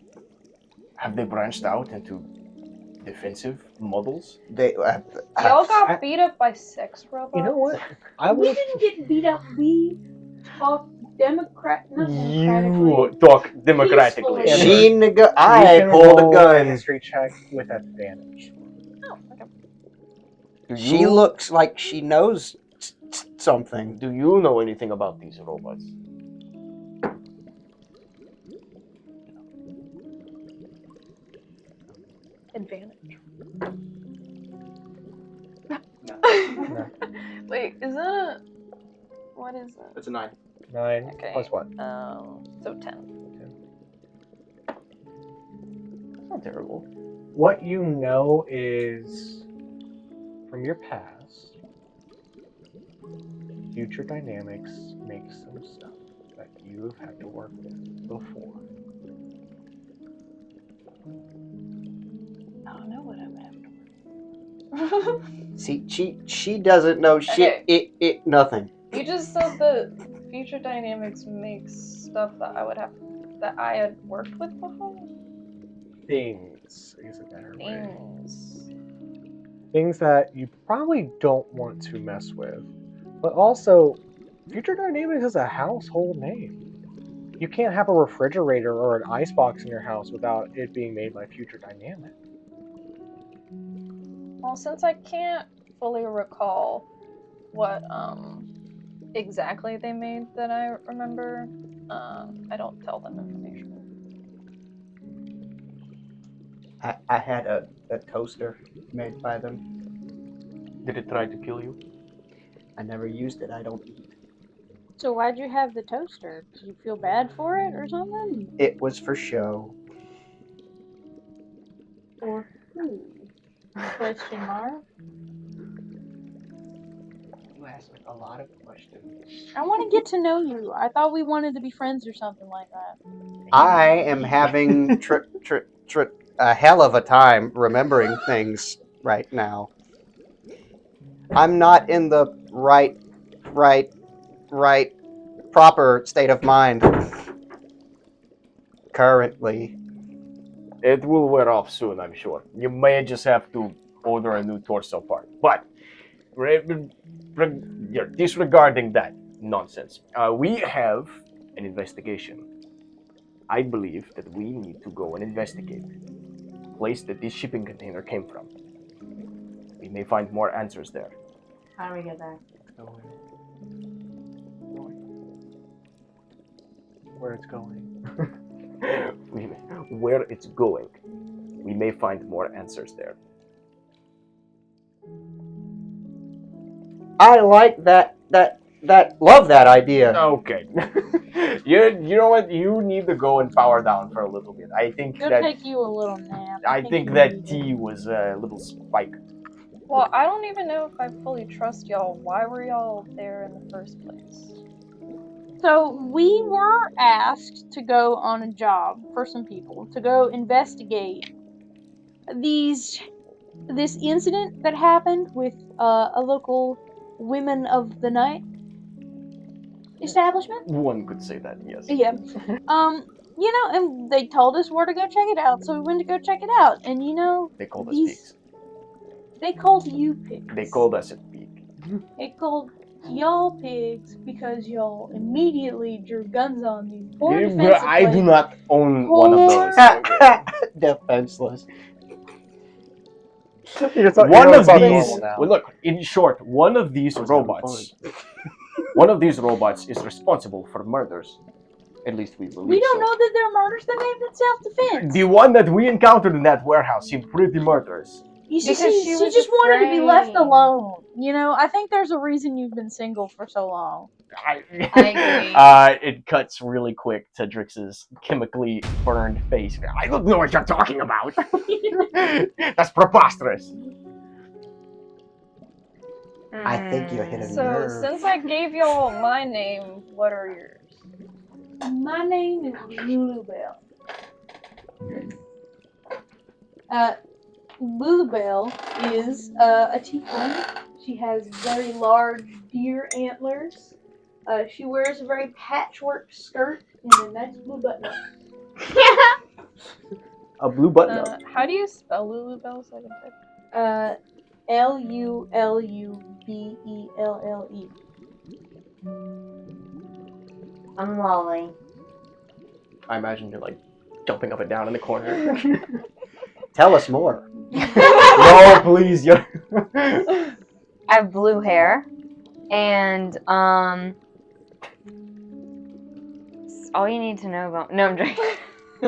Have they branched out into defensive models? They Y'all got beat up by sex robots? You know what? We didn't get beat up. We talked democratically. You talk democratically. Peacefully. I pulled a A gun. history check with advantage. Oh, okay. She looks like she knows something. Do you know anything about these robots? Advantage. No. Wait, is that a... What is that? That's a 9. 9 Okay. plus what? So 10. That's not terrible. What you know is from your past, future dynamics make some stuff that you have had to work with before. I don't know what I would have to work. See, she doesn't know shit. Okay. It nothing. You just said that future dynamics makes stuff that I had worked with before? Things is a better way. Things. Things that you probably don't want to mess with. But also, future dynamics is a household name. You can't have a refrigerator or an icebox in your house without it being made by future dynamic. Well, since I can't fully recall what exactly they made that I remember, I don't tell them information. I had a toaster made by them. Did it try to kill you? I never used it. I don't eat. So why'd you have the toaster? Did you feel bad for it or something? It was for show. Or who? Question mark. You asked a lot of questions. I want to get to know you. I thought we wanted to be friends or something like that. I am having a hell of a time remembering things right now. I'm not in the right proper state of mind currently. It will wear off soon, I'm sure. You may just have to order a new torso part. But disregarding that nonsense, we have an investigation. I believe that we need to go and investigate the place that this shipping container came from. We may find more answers there. How do we get there? Where it's going. Where it's going. We may find more answers there. I like that love that idea. Okay. you know what? You need to go and power down for a little bit. I think It'll that take you a little nap. I think that tea was a little spiked. Well, I don't even know if I fully trust y'all. Why were y'all there in the first place? So we were asked to go on a job for some people to go investigate this incident that happened with a local women of the night establishment. One could say that, yes. Yeah. You know, and they told us where to go check it out, so we went to go check it out. And you know, They called us pigs. they called you pigs. They called us a pig. They called y'all pigs because y'all immediately drew guns on these poor I defenseless. do not own one of those. Defenseless. One of these. now. Well, look. In short, one of these robots. One of these robots is responsible for murders. At least we believe. We don't so. know that they're murders. They may have been self-defense. The one that we encountered in that warehouse seemed pretty murderous. You see, Because she she was just wanted to be left afraid. alone. You know, I think there's a reason you've been single for so long. I agree. It cuts really quick to Drix's chemically burned face. I don't know what you're talking about. That's preposterous. I think you hit a So, nerve. since I gave y'all my name, what are yours? My name is Lulubelle. Lulubelle is a tiefling. She has very large deer antlers. She wears a very patchwork skirt and a nice blue button-up. A blue button up. How do you spell Lulubelle so I can type? Lulubelle. I'm Lolly. I imagine you're like jumping up and down in the corner. Tell us more. No, please. I have blue hair, and it's all you need to know about. No, I'm joking.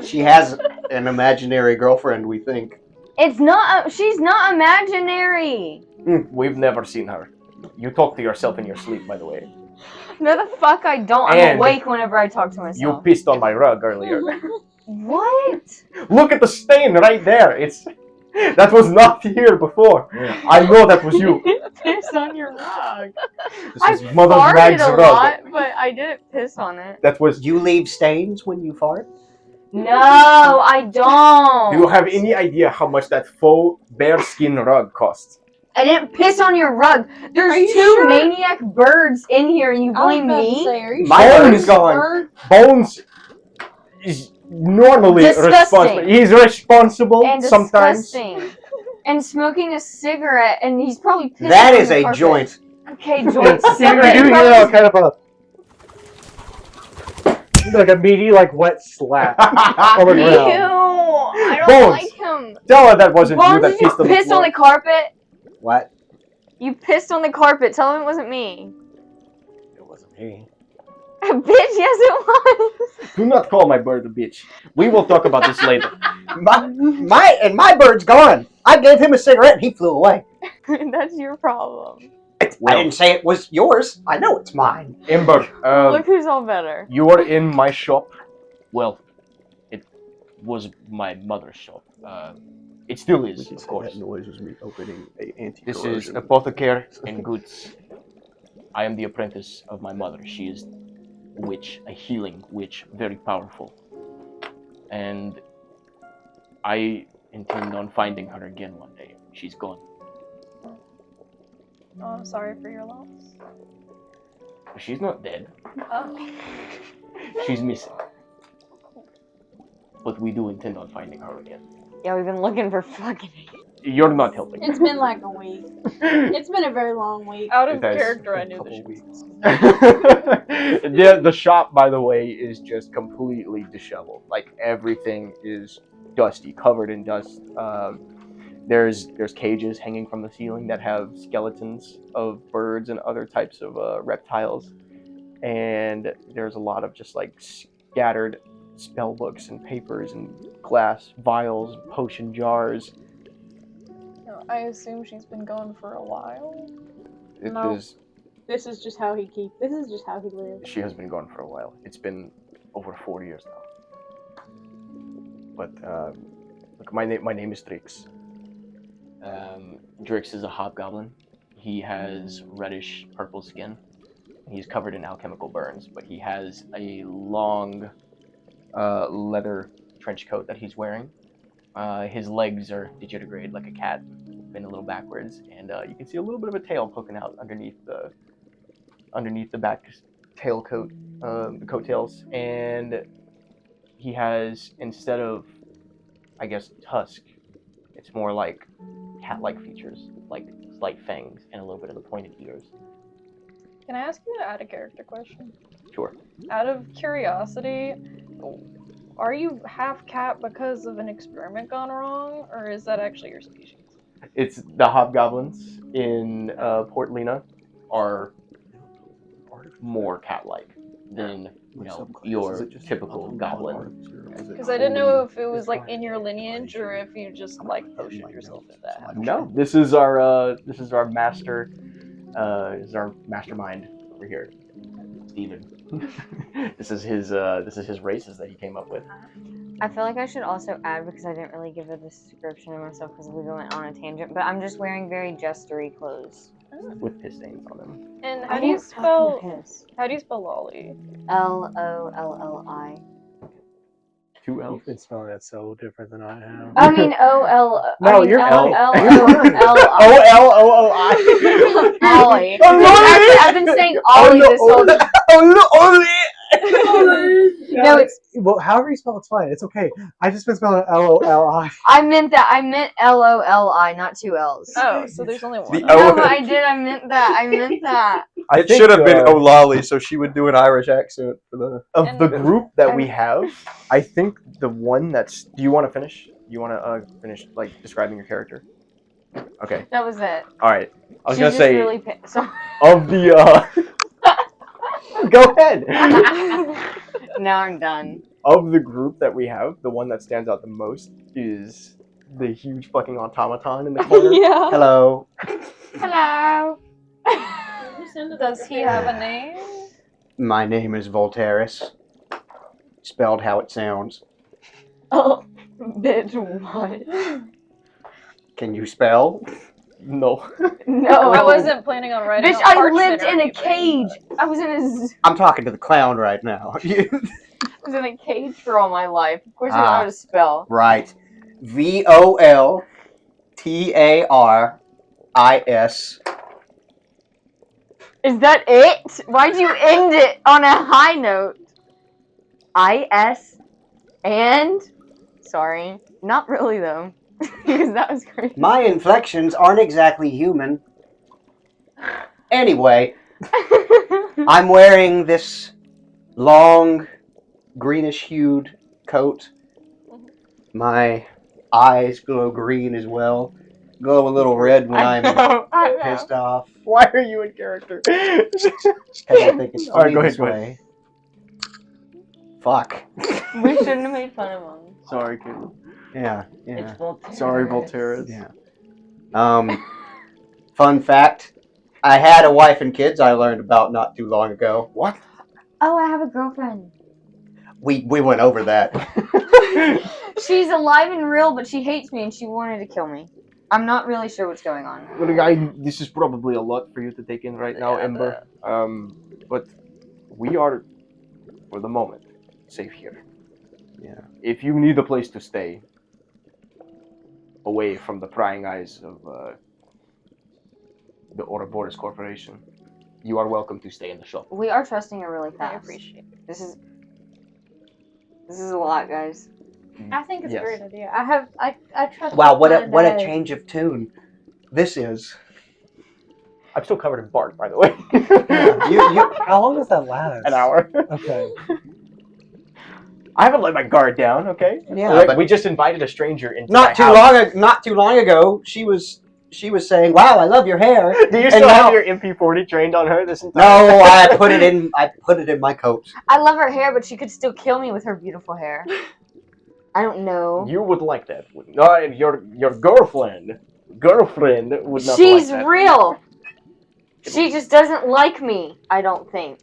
She has an imaginary girlfriend, we think. It's not. She's not imaginary. We've never seen her. You talk to yourself in your sleep, by the way. No, the fuck I don't. I'm And awake whenever I talk to You myself. pissed on my rug earlier. What? Look at the stain right there. That was not here before. I know that was you. Piss on your rug. This is I Mother farted Mag's a rug. lot, but I didn't piss on it. That was. You leave stains when you fart? No, I don't. Do you have any idea how much that faux bearskin rug costs? I didn't piss on your rug. There's Are you two sure? maniac birds in here, and you I was blame about to me? say, are you My sure bird it's is gone. bird? Bones is normally Disgusting. responsible. He's responsible And sometimes. disgusting. And smoking a cigarette, and he's probably pissing That on is the a carpet. joint. Okay, joint You cigarette. do He hear probably- kind of like a meaty, like wet slap on the Ew! ground. I don't Bones. like him. Tell her that wasn't you Bones, that did you pissed on the piss floor. on the carpet? What? You pissed on the carpet. Tell him it wasn't me. It wasn't me. Bitch, yes it was. Do not call my bird a bitch. We will talk about this later. My bird's gone. I gave him a cigarette and he flew away. That's your problem. I didn't say it was yours. I know it's mine. Ember, Look who's all better. you are in my shop. Well, it was my mother's shop. It still is, of course. That noise was me opening a antique. This is apothecary and goods. I am the apprentice of my mother. She is a witch, a healing witch, very powerful. And I intend on finding her again one day. She's gone. Oh, I'm sorry for your loss. She's not dead. Oh. She's missing. But we do intend on finding her again. Yeah, we've been looking for fucking. You're not helping. It's been like a week. It's been a very long week. Out of It has character, I A knew couple this. weeks. The shop, by the way, is just completely disheveled. Like everything is dusty, covered in dust. There's cages hanging from the ceiling that have skeletons of birds and other types of reptiles, and there's a lot of just like scattered spell books and papers and glass vials, potion jars. No, I assume she's been gone for a while. It No. is. This is just how he lives. She has been gone for a while. It's been over 4 years now. But look, my name is Drix. Drix is a hobgoblin. He has reddish purple skin. He's covered in alchemical burns, but he has a long leather trench coat that he's wearing. His legs are digitigrade like a cat, bent a little backwards, and you can see a little bit of a tail poking out underneath the back tail coat, the coattails, and he has, instead of, I guess, tusk, it's more like cat-like features, like slight fangs and a little bit of the pointed ears. Can I ask you to add a character question? Sure. Out of curiosity, are you half cat because of an experiment gone wrong, or is that actually your species? It's the hobgoblins in Port Lena are more cat-like than your typical goblin. Because I didn't know if it was like in your lineage or if you just like potioned yourself into that. No, this is our master. This is our mastermind over here, Steven. This is his races that he came up with. I feel like I should also add, because I didn't really give a description of myself because we went on a tangent, but I'm just wearing very jestery clothes. With piss stains on them. And I how do you don't fucking spell piss. lolly? Lolli. 2 L's. You've been spelling that so different than I have. I mean O-L. No, I mean, you're fine. L-O-L-I. Ollie. Actually, I've been saying Ollie this whole time. No, it's. Well, however you spell it's fine. It's okay. I just been spelling Loli. I meant that. I meant Lolli, not 2 L's. Oh, so there's only one. The No, but I did. I meant that. It should have been Olali, so she would do an Irish accent for the. Of the group that we have, I think the one that's. Do you want to finish? You want to finish like describing your character? Okay. That was it. All right. I was She's gonna just say really sorry. of the. Go ahead. Now I'm done. Of the group that we have, the one that stands out the most is the huge fucking automaton in the corner. Yeah. Hello. Hello. Does he have a name? My name is Voltaris. Spelled how it sounds. Oh, bitch, what? Can you spell? No. No. I wasn't planning on writing. Bitch, on I parchment lived or in a anything. cage. I was in a I'm talking to the clown right now. I was in a cage for all my life. Of course, I know Ah. how to spell. Right. Voltaris. Is that it? Why'd you end it on a high note? I-S and? Sorry. Not really, though. Because that was crazy. My inflections aren't exactly human. Anyway, I'm wearing this long, greenish-hued coat. My eyes glow green as well. Glow a little red when I'm pissed off. Why are you in character? Because I think it's funny this way. Fuck. We shouldn't have made fun of him. Sorry, kid. Yeah. It's Voltaire. Sorry, Voltaire. Yeah. Fun fact. I had a wife and kids I learned about not too long ago. What? Oh, I have a girlfriend. We went over that. She's alive and real, but she hates me and she wanted to kill me. I'm not really sure what's going on. This is probably a lot for you to take in right now, Ember. But we are, for the moment, safe here. Yeah. If you need a place to stay, away from the prying eyes of the Ouroboros Corporation, you are welcome to stay in the shop. We are trusting her really I fast. appreciate it. This is a lot, guys. I think it's Yes. a great idea. I trust. Wow, what my a dad. change of tune this is. I'm still covered in bark, by the way. How long does that last? An hour. Okay. I haven't let my guard down, okay? Yeah, Like, but we just invited a stranger into not my too house. not too long ago, she was saying, "Wow, I love your hair." Do you And still now- have your MP40 trained on her this entire No, I put it in my coat. I love her hair, but she could still kill me with her beautiful hair. I don't know. You would like that. Your girlfriend would not She's like that. real. She just doesn't like me, I don't think.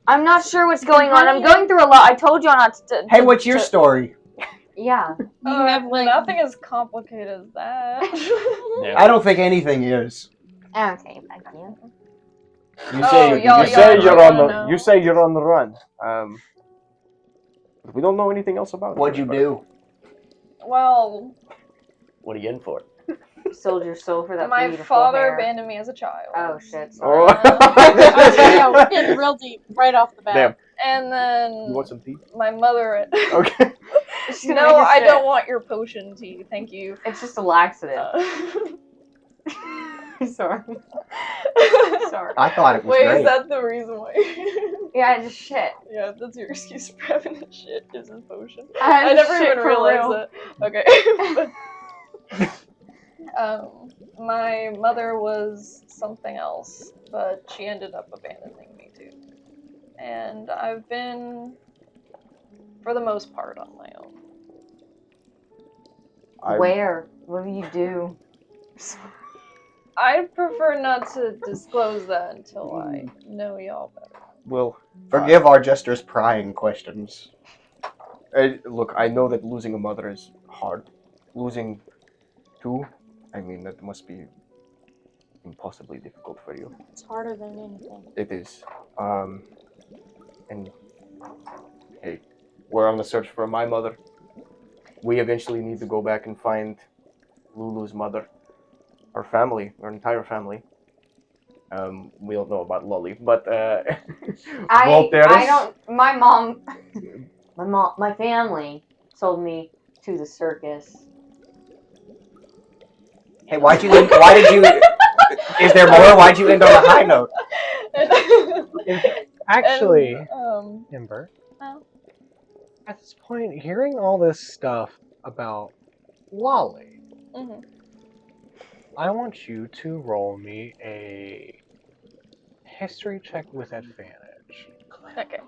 I'm not sure what's going on. I'm going through a lot. I told y'all not to. Hey, what's your story? Yeah. You have like nothing as complicated as that. Yeah. I don't think anything is. Okay, thank you. You say y'all you're wanna on the know. you say you're on the run. But we don't know anything else about What'd you do? Well, What are you in for? Sold your soul for that my beautiful father hair. abandoned me as a child. Oh shit. Oh. yeah, we're getting real deep right off the bat. Damn. And You then want some tea? my mother. Okay. She's gonna No, make us I shit. don't want your potion tea. Thank you. It's just a laxative. Uh, Sorry. Sorry. I thought it was Wait, great. is that the reason why? Yeah, just shit. Yeah, that's your excuse for having that shit. Is a potion. I I never shit even for realized real. that. Okay. My mother was something else, but she ended up abandoning me too. And I've been, for the most part, on my own. Where? What do you do? I prefer not to disclose that until I know y'all better. Well, Forgive our jesters' prying questions. look, I know that losing a mother is hard. Losing two, I mean, that must be impossibly difficult for you. It's harder than anything. It is. And hey, we're on the search for my mother. We eventually need to go back and find Lulu's mother. Our family, our entire family. We don't know about Lolly, but I don't. My family sold me to the circus. Hey, why did you? Is there more? Why'd you end on a high note? Actually, And, Ember, oh. at this point, hearing all this stuff about Lolly, Mhm. I want you to roll me a history check with advantage. Okay.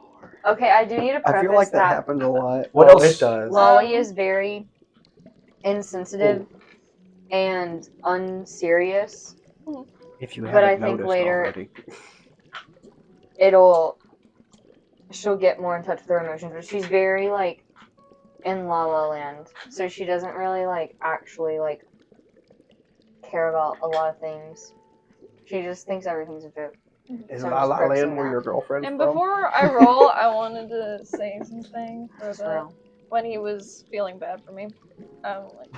Okay, I do need to preface I feel like that that happens a lot. What Oh, else? It does. Lolly is very insensitive and unserious. If you But haven't I think noticed later- already. She'll get more in touch with her emotions, but she's very like in La La Land, so she doesn't really like actually like care about a lot of things. She just thinks everything's a joke. Is So I'm La just La focusing Land where that. your girlfriend's And from? before I roll, I wanted to say something for Just the real. when he was feeling bad for me. Like,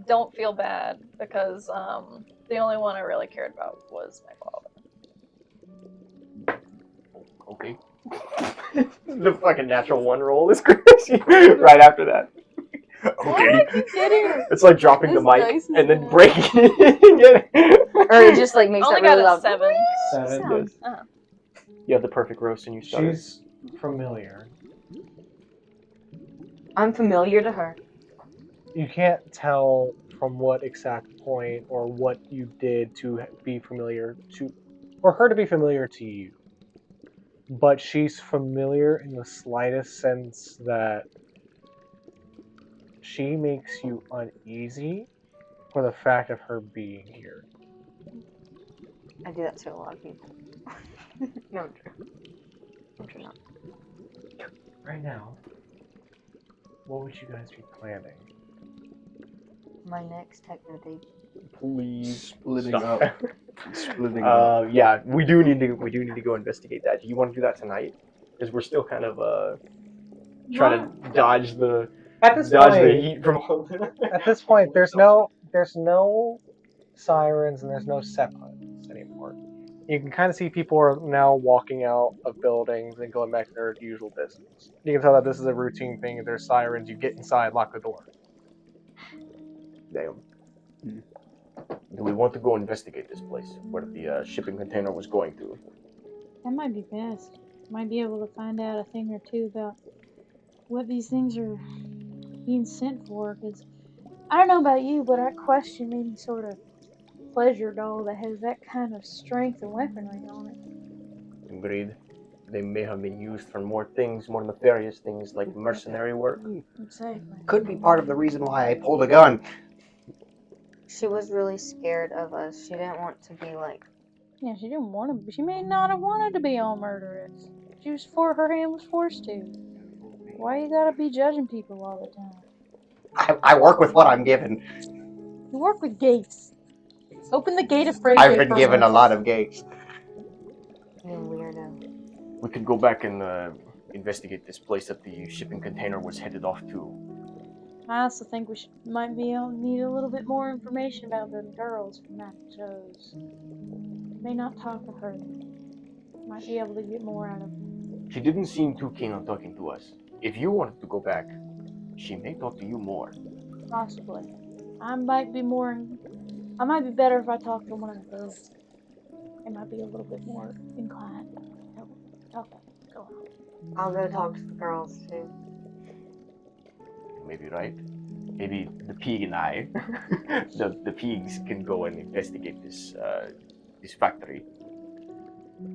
don't feel bad because the only one I really cared about was my father. Okay. The fucking natural one roll is crazy. Right after that. Okay. It's like dropping the This mic dice is and then gonna- breaking it. Or it just like makes I only that really got a loud. 7. 7. Uh-huh. You have the perfect roast and you stutter. She's familiar. I'm familiar to her. You can't tell from what exact point or what you did to be familiar to, or her to be familiar to you. But she's familiar in the slightest sense that she makes you uneasy for the fact of her being here. I do that to a lot of people. No, I'm true. I'm true not. Right now, what would you guys be planning? My next techno date. Please Splitting stop. up. Splitting up. Yeah, we do need to go investigate that. Do you want to do that tonight? Because we're still kind of trying to dodge the At this dodge the point, heat from. at this point, there's no sirens and there's no seconds anymore. You can kind of see people are now walking out of buildings and going back to their usual business. You can tell that this is a routine thing. If there's sirens, you get inside, lock the door. Damn. Do we want to go investigate this place where the shipping container was going to? That might be best. Might be able to find out a thing or two about what these things are being sent for. Because I don't know about you, but I question any sort of pleasure doll that has that kind of strength and weaponry on it. Agreed. They may have been used for more things, more nefarious things like mercenary work. Exactly. Could be part of the reason why I pulled a gun. She was really scared of us. She didn't want to be like. Yeah, she didn't want to. She may not have wanted to be all murderous. She was her hand was forced to. Why you gotta be judging people all the time? I work with what I'm given. You work with gates. Open the gate of friendship. I've been given a lot of gates. You weirdo. We could go back and investigate this place that the shipping container was headed off to. I also think we might need a little bit more information about the girls from that shows. May not talk to her. Might be able to get more out of her. She didn't seem too keen on talking to us. If you wanted to go back, she may talk to you more. Possibly. I might be better if I talk to one of the girls. I might be a little bit more inclined. Okay, go on. I'll go talk to the girls too. Maybe right. Maybe the pig and I, the pigs, can go and investigate this factory.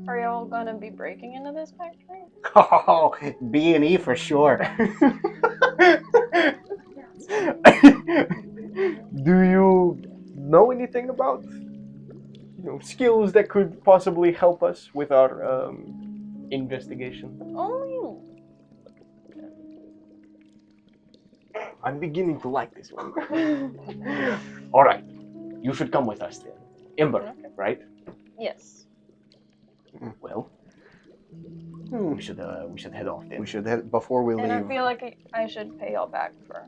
Are y'all gonna be breaking into this factory? Oh, B&E for sure. Do you know anything about skills that could possibly help us with our investigation? Only. I'm beginning to like this one. All right, you should come with us then. Ember, right? Yes. Well, we should head off then. We should head before we And I leave. feel like I should pay y'all back for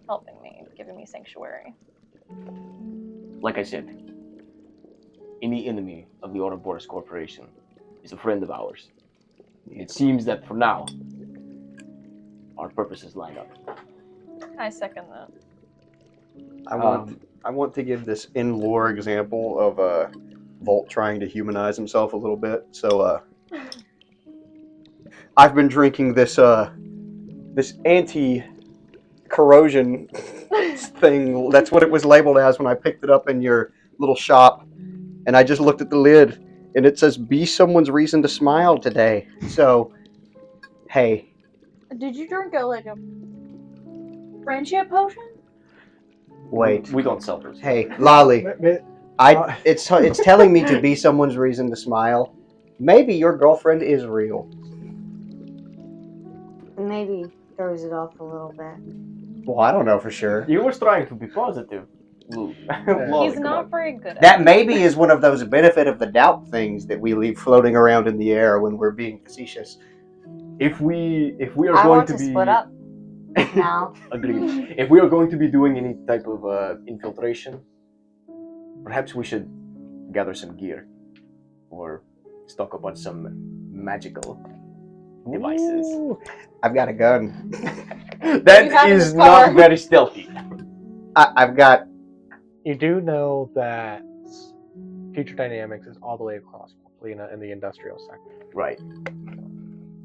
helping me, giving me sanctuary. Like I said, any enemy of the Ouroboros Corporation is a friend of ours. It seems that for now, our purposes line up. I second that. I want to give this in-lore example of Volt trying to humanize himself a little bit. So I've been drinking this this anti-corrosion thing. That's what it was labeled as when I picked it up in your little shop. And I just looked at the lid, and it says, "Be someone's reason to smile today." So, hey. Did you drink a friendship potion? Wait. We don't sell those. Hey, Lolly. Mi- It's telling me to be someone's reason to smile. Maybe your girlfriend is real. Maybe throws it off a little bit. Well, I don't know for sure. You was trying to be positive, Luke. He's not very good at That it. maybe is one of those benefit of the doubt things that we leave floating around in the air when we're being facetious. If we are I going want to to be split up now. Agreed. If we are going to be doing any type of infiltration, perhaps we should gather some gear or stock up on some magical devices. Ooh. I've got a gun. That You have is the car. not very stealthy. I've got. You do know that Future Dynamics is all the way across Polina in the industrial sector. Right.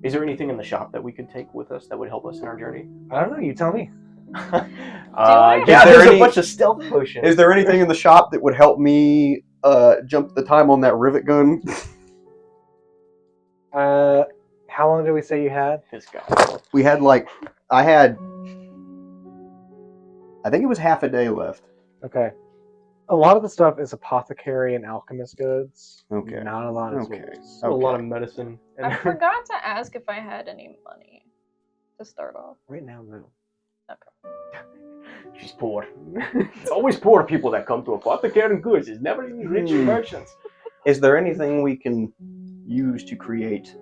Is there anything in the shop that we could take with us that would help us in our journey? I don't know. You tell me. Yeah, Is there there's any- a bunch of stealth potions. Is there anything in the shop that would help me jump the time on that rivet gun? How long did we say you had? This guy. We had I think it was half a day left. Okay. A lot of the stuff is apothecary and alchemist goods. Okay. Not a lot of Okay. tools. A lot of medicine. I forgot to ask if I had any money to start off. Right now, no. She's poor. It's always poor people that come to apothecary and goods. It's never any rich merchants. Is there anything we can use to create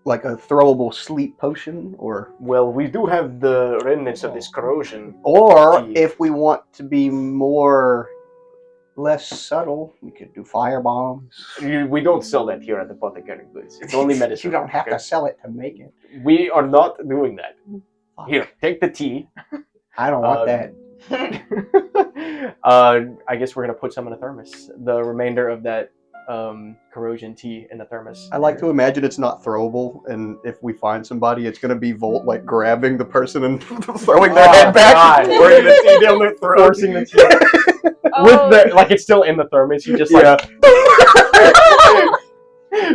like a throwable sleep potion, or Well, we do have the remnants of this corrosion. Tea. if we want to be less subtle, we could do fire bombs. We don't sell that here at the apothecary and goods. It's only medicine. You don't have to okay? sell it to make it. We are not doing that. Here, take the tea. I don't want that. I guess we're gonna put some in a thermos. The remainder of that corrosion tea in the thermos. I like to imagine it's not throwable, and if we find somebody, it's gonna be Volt like grabbing the person and throwing their head back, God. pouring the tea down their throat. Forcing the tea. With the like, it's still in the thermos. You just like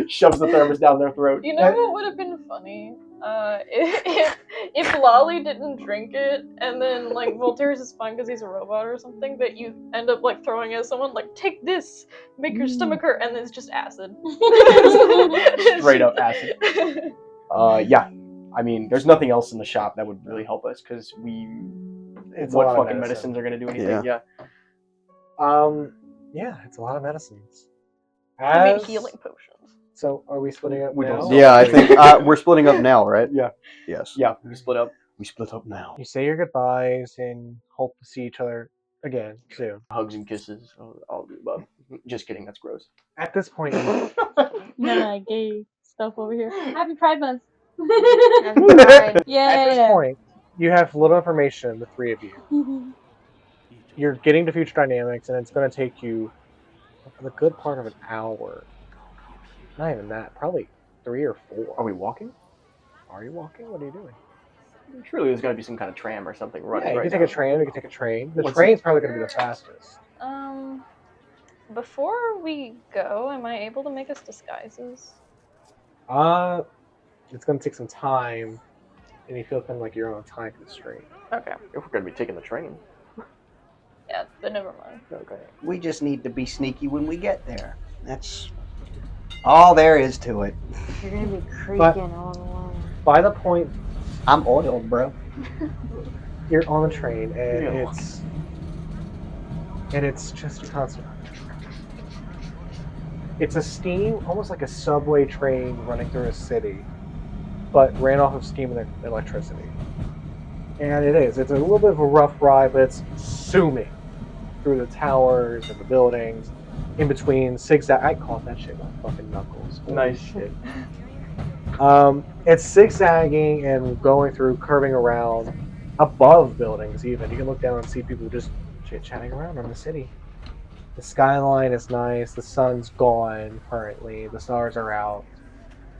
shoves the thermos down their throat. You know what would have been funny? If Lolly didn't drink it, and then like Voltaire's is fine because he's a robot or something, but you end up like throwing it at someone, like take this, make your stomach hurt, and then it's just acid. Straight up acid. Yeah. I mean, there's nothing else in the shop that would really help us because It's a what lot of fucking medicine. medicines are gonna do anything? Yeah. Yeah, it's a lot of medicines. I mean As- healing potions. So, are we splitting up We now? don't- Yeah, I think we're splitting up now, right? Yeah. Yes. Yeah. We split up. We split up now. You say your goodbyes and hope to see each other again soon. Hugs and kisses. All of the above. Just kidding. That's gross. At this point, Nah, gay stuff over here. Happy Pride Month. Right. Yeah. at this point, you have little information, the three of you. You're getting to Future Dynamics, and it's going to take you for the good part of an hour. Not even that, probably 3 or 4. Are we walking? Are you walking? What are you doing? Surely there's got to be some kind of tram or something running Yeah, you right can take now. a train. You can take a train. The What's train's probably going to be the fastest. Before we go, am I able to make us disguises? It's going to take some time, and you feel kind of like you're on a time constraint. Okay. If we're going to be taking the train. Yeah, then never mind. Okay. We just need to be sneaky when we get there. That's all there is to it. You're gonna be creaking But- all along. By the point I'm oiled, bro. you're on the train, and Yeah. it's just constant. It's a steam, almost like a subway train running through a city, but ran off of steam and electricity. And it is. It's a little bit of a rough ride, but it's zooming through the towers and the buildings, in between zigzag. I call that shit my fucking knuckles. Holy Nice. shit. It's zigzagging and going through, curving around, above buildings even. You can look down and see people just chit-chatting around in the city. The skyline is nice. The sun's gone currently. The stars are out.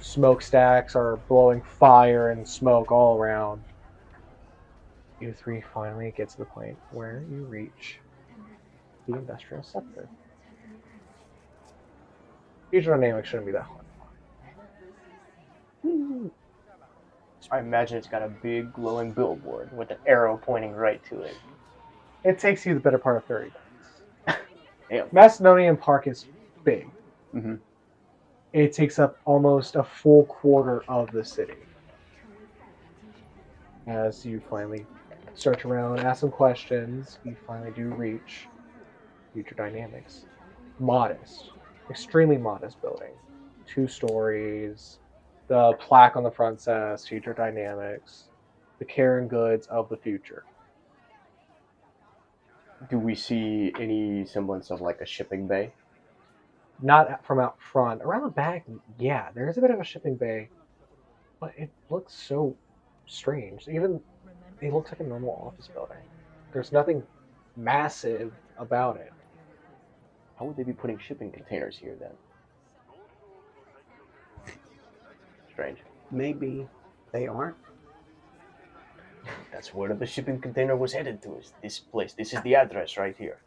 Smokestacks are blowing fire and smoke all around. You three finally get to the point where you reach the industrial sector. Future dynamics shouldn't be that hard. I imagine it's got a big glowing billboard with an arrow pointing right to it. It takes you the better part of 30 minutes. Damn. Macedonian Park is big. Mm-hmm. It takes up almost a full quarter of the city. As you finally search around, ask some questions, you finally do reach Future Dynamics. Modest. Extremely modest building. 2 stories. The plaque on the front says Future Dynamics. The care and goods of the future. Do we see any semblance of like a shipping bay? Not from out front. Around the back, yeah, there is a bit of a shipping bay. But it looks so strange. Even it looks like a normal office building. There's nothing massive about it. How would they be putting shipping containers here then? Strange. Maybe they aren't. That's where the shipping container was headed to. Is this place? This is the address right here.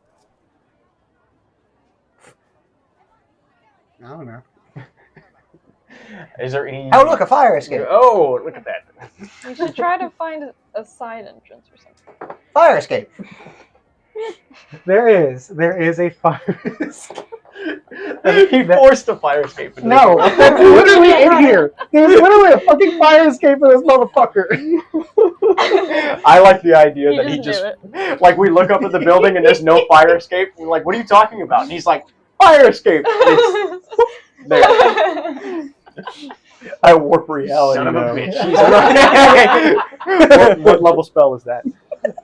I don't know. Is there any? Oh, look, a fire escape. Oh, look at that. We should try to find a side entrance or something. Fire escape. There is a fire escape. He forced a fire escape. Into No, the that's literally in here. There's literally a fucking fire escape for this motherfucker. I like the idea He that he just just like we look up at the building and there's no fire escape. We're like, what are you talking about? And he's like, fire escape. It's there. I warp reality. Son of a bitch. what level spell is that?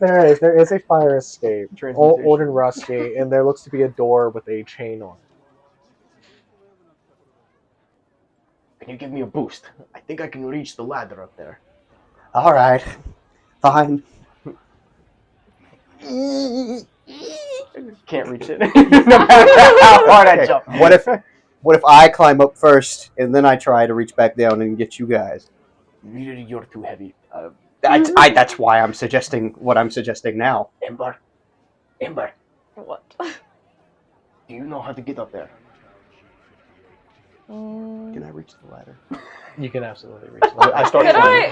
There is a fire escape. Transmutation. Old and rusty, and there looks to be a door with a chain on it. Can you give me a boost? I think I can reach the ladder up there. All right. Fine. Can't reach it. No matter how hard I jump. What if I climb up first and then I try to reach back down and get you guys? Really, you're too heavy. That's why I'm suggesting what I'm suggesting now. Ember. What? Do you know how to get up there? Can I reach the ladder? You can absolutely reach it. I start Could climbing.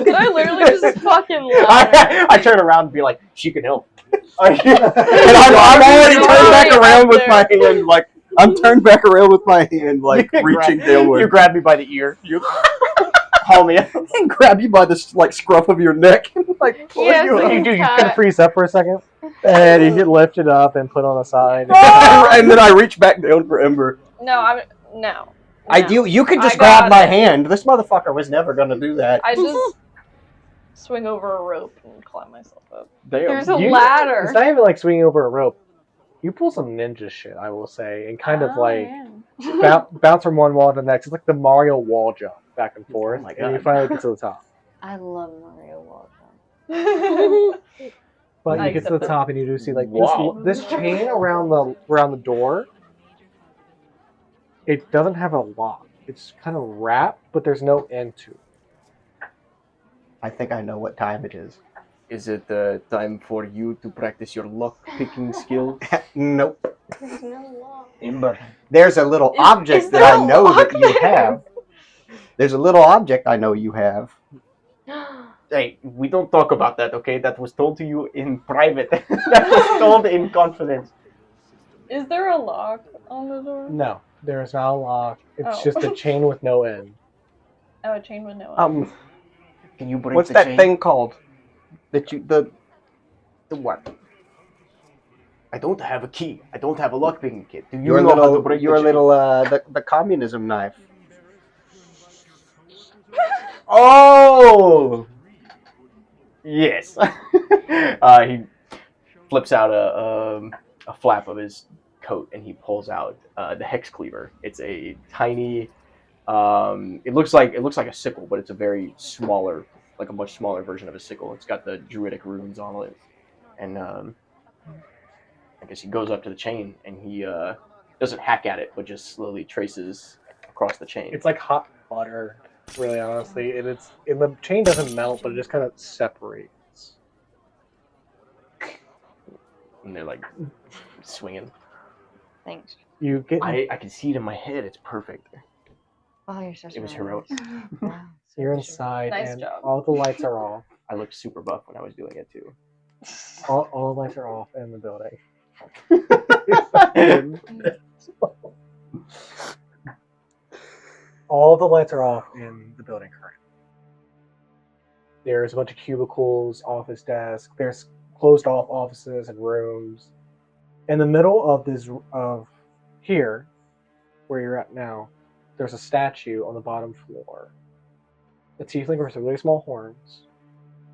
could I literally just fucking lie? I turn around and be like, she can help. And I'm already turned back around with my hand, like I'm turned back around with my hand, like reaching downward. You grab me by the ear. You haul me up. And grab you by the scruff of your neck, and like pull Yes, you up. You kind of freeze up for a second, and you get lifted up and put on the side. And then I reach back down for Ember. No. I do. You can just I grab got my it. hand. This motherfucker was never gonna do that. I just swing over a rope and climb myself up. There's a It's ladder. not even like swinging over a rope. You pull some ninja shit, I will say, and kind of like bounce from one wall to the next. It's like the Mario wall jump back and forth, my and you God. finally get to the top. I love Mario Wall Jump. But I you get to the accept it. top, and you do see like Wow. this chain around the door. It doesn't have a lock. It's kind of wrapped, but there's no end to it. I think I know what time it is. Is it time for you to practice your lock-picking skills? Nope. There's no lock. Ember. There's a little object is that there I a know lock that you there? have. There's a little object I know you have. Hey, we don't talk about that, okay? That was told to you in private. That was told in confidence. Is there a lock on the door? No, there is not a lock. It's Oh. just a chain with no end. Oh, a chain with no end. Can you break What's the that chain? thing called? That you the What? I don't have a key. I don't have a lock-picking kit. Do you your know how to little break your the chain? little the communism knife. Oh! Yes. He flips out a flap of his coat and he pulls out the hex cleaver. It's a tiny. It looks like a sickle, but it's a very smaller, like a much smaller version of a sickle. It's got the druidic runes on it, and I guess he goes up to the chain and he doesn't hack at it, but just slowly traces across the chain. It's like hot butter, really honestly. And the chain doesn't melt, but it just kind of separates. And they're like swinging. Thanks. You get I can see it in my head. It's perfect. Oh, you're such It was a heroic. Yeah. You're inside, Nice and job. all the lights are off. I looked super buff when I was doing it too. All the lights are off in the building. All the lights are off in the building currently. There's a bunch of cubicles, office desks. There's closed off offices and rooms. In the middle of this, of here, where you're at now, there's a statue on the bottom floor. A tiefling with really small horns,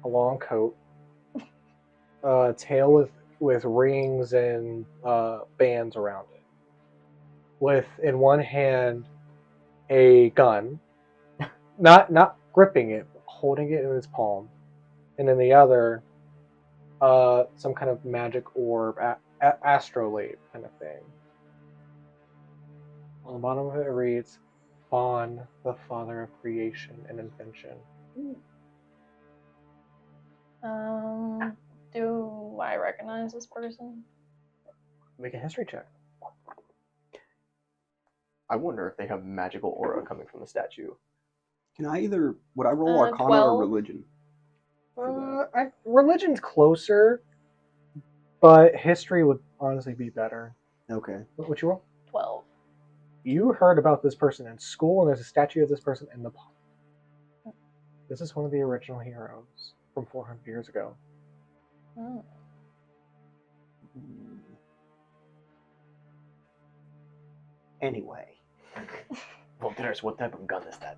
a long coat, a tail with rings and bands around it. With in one hand a gun, not gripping it, but holding it in his palm, and in the other, some kind of magic orb, astrolabe kind of thing. On the bottom of it reads, "Bon, the father of creation and invention." Do I recognize this person? Make a history check. I wonder if they have magical aura coming from the statue. Can I either would I roll Arcana 12. or Religion? Religion's closer, but history would honestly be better. Okay. What you roll? 12. You heard about this person in school, and there's a statue of this person in the park. This is one of the original heroes from 400 years ago. Hmm. Anyway, Voltaires, what type of gun is that?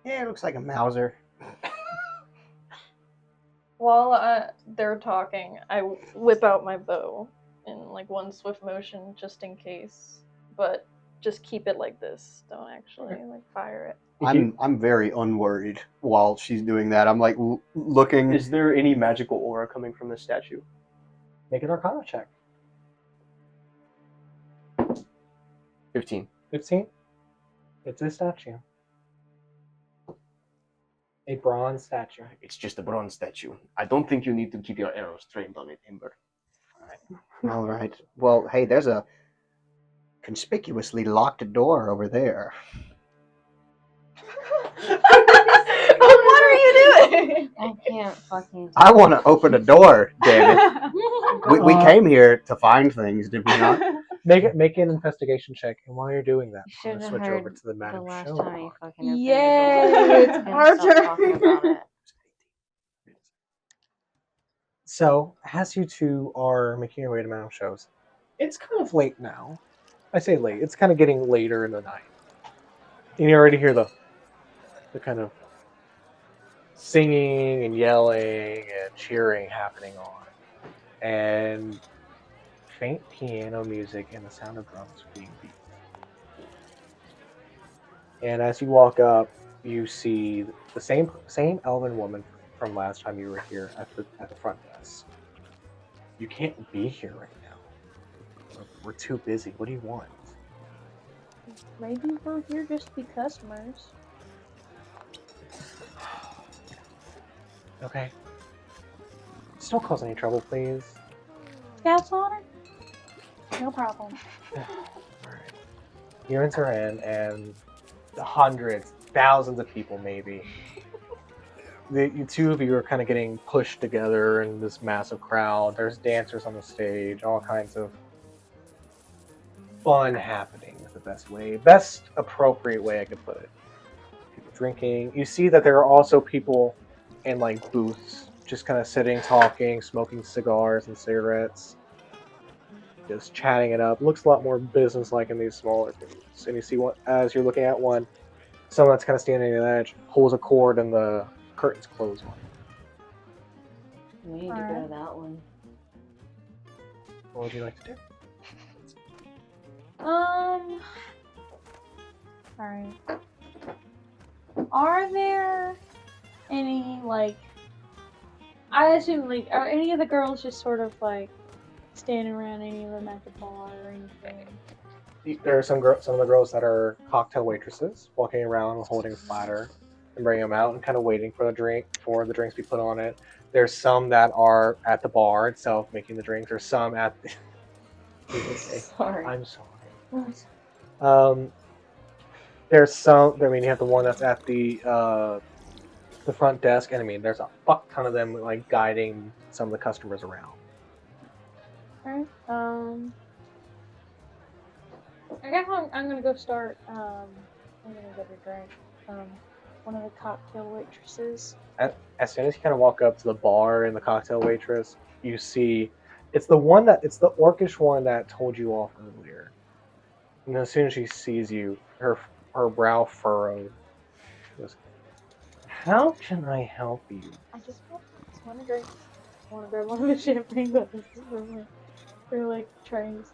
yeah, it looks like a Mauser. While they're talking, I whip out my bow in like one swift motion just in case, but just keep it like this. Don't actually like fire it. I'm very unworried while she's doing that. I'm like looking. Is there any magical aura coming from this statue? Make an Arcana check. 15. 15. It's a statue. A bronze statue. It's just a bronze statue. I don't think you need to keep your arrows trained on it, Ember. All right. Well, hey, there's a conspicuously locked door over there. What are you doing? I can't fucking. I want to open a door, damn it. We came here to find things, did we not? Make an investigation check, and while you're doing that, You I'm should going have to switch over heard to the the Madam last Show. time you fucking opened Yay, the door. it's And our stop turn. talking about it. So, as you two are making your way to Madam Show's, it's kind of late now. I say late. It's kind of getting later in the night. And you already hear the kind of singing and yelling and cheering happening on. And faint piano music and the sound of drums being beat. And as you walk up, you see the same elven woman from last time you were here at the front desk. You can't be here right now. We're too busy. What do you want? Maybe we're here just to be customers. Okay. Just don't cause any trouble, please. Scout's honor? No problem. Alright. You enter in, and hundreds, thousands of people maybe. You two of you are kind of getting pushed together in this massive crowd. There's dancers on the stage, all kinds of fun happening is the best appropriate way I could put it. People drinking. You see that there are also people in like booths, just kind of sitting, talking, smoking cigars and cigarettes, just chatting it up. Looks a lot more business-like in these smaller booths. And you see as you're looking at one, someone that's kind of standing on the edge pulls a cord and the curtains close on it. We need to go to that one. What would you like to do? Alright. Are there any, like, I assume, like, are any of the girls just sort of, like, standing around any of them at the bar or anything? There are some of the girls that are cocktail waitresses, walking around holding a platter and bringing them out and kind of waiting for the drinks to be put on it. There's some that are at the bar itself making the drinks. There's some at the... Sorry. I'm sorry. There's some. I mean, you have the one that's at the front desk, and I mean, there's a fuck ton of them like guiding some of the customers around. Alright. I guess I'm gonna go start. I'm gonna get a drink. One of the cocktail waitresses. As soon as you kind of walk up to the bar and the cocktail waitress, you see it's the orcish one that told you off earlier. And as soon as she sees you, her brow furrowed. She goes, "How can I help you?" I just want to drink. I want to grab one of the champagne glasses for like trays.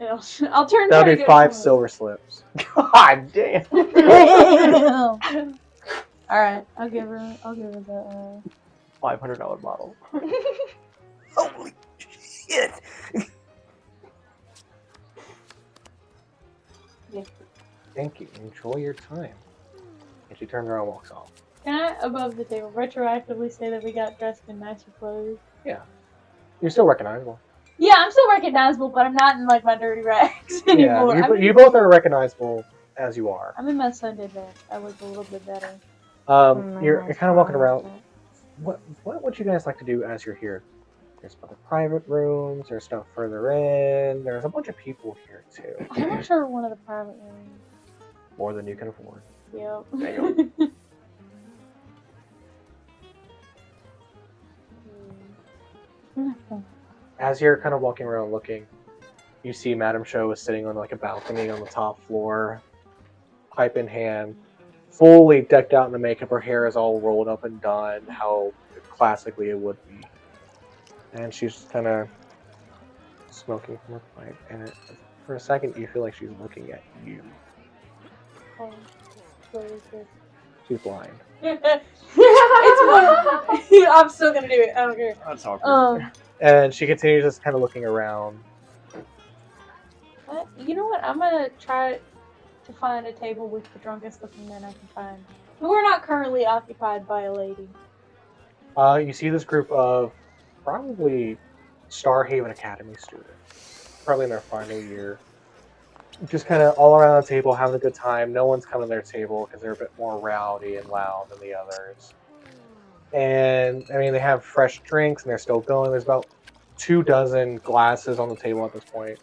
And I'll turn. That'll be 5 silver slips. God damn. All right, I'll give her the. $500 bottle. Holy shit! Thank you. Enjoy your time. And she turns around and walks off. Can I, above the table, retroactively say that we got dressed in nicer clothes? Yeah. You're still recognizable. Yeah, I'm still recognizable, but I'm not in like my dirty rags anymore. Yeah, you both are recognizable as you are. I'm in my Sunday best. I look a little bit better. You're kind of walking around. What would you guys like to do as you're here? There's other private rooms. There's stuff further in. There's a bunch of people here too. I'm not sure one of the private rooms. More than you can afford. Yep. As you're kind of walking around looking, you see Madame Cho is sitting on like a balcony on the top floor, pipe in hand, fully decked out in the makeup. Her hair is all rolled up and done, how classically it would be. And she's just kind of smoking from her pipe. And for a second, you feel like she's looking at you. Oh, what is this? She's blind. It's fine. I'm still gonna do it. I don't care. That's awkward. And she continues just kind of looking around. You know what? I'm gonna try to find a table with the drunkest looking men I can find. Who are not currently occupied by a lady. You see this group of probably Starhaven Academy students, probably in their final year. Just kind of all around the table having a good time. No one's coming to their table because they're a bit more rowdy and loud than the others. And, I mean, they have fresh drinks and they're still going. There's about 24 glasses on the table at this point.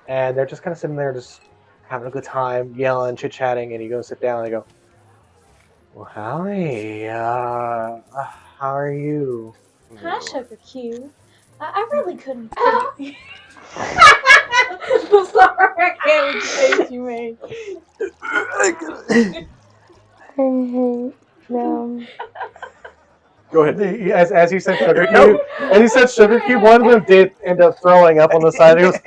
And they're just kind of sitting there just having a good time, yelling, chit-chatting, and you go sit down and they go, "Well, howdy, how are you?" Hi, Sugar Q. I really couldn't. I'm sorry, I can't with the face you made. Go ahead. As he said sugar cube, as he said sugar cube, one of them did end up throwing up on the side. He goes,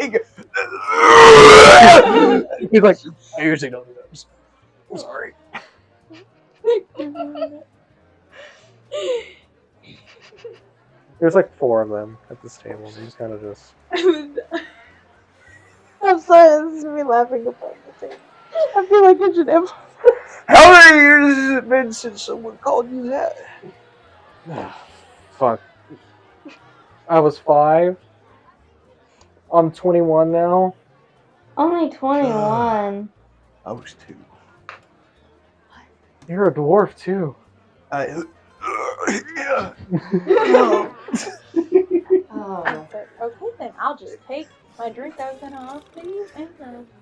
he's like, "I usually don't do that. I'm sorry." There's like 4 of them at this table. He's kind of just. I'm sorry, this is me laughing about the thing. I feel like I should have. How many years has it been since someone called you that? Fuck. I was 5. I'm 21 now. Only 21. I was 2. You're a dwarf too. Yeah. Oh. Okay, then I'll just take my drink I was gonna offer you, and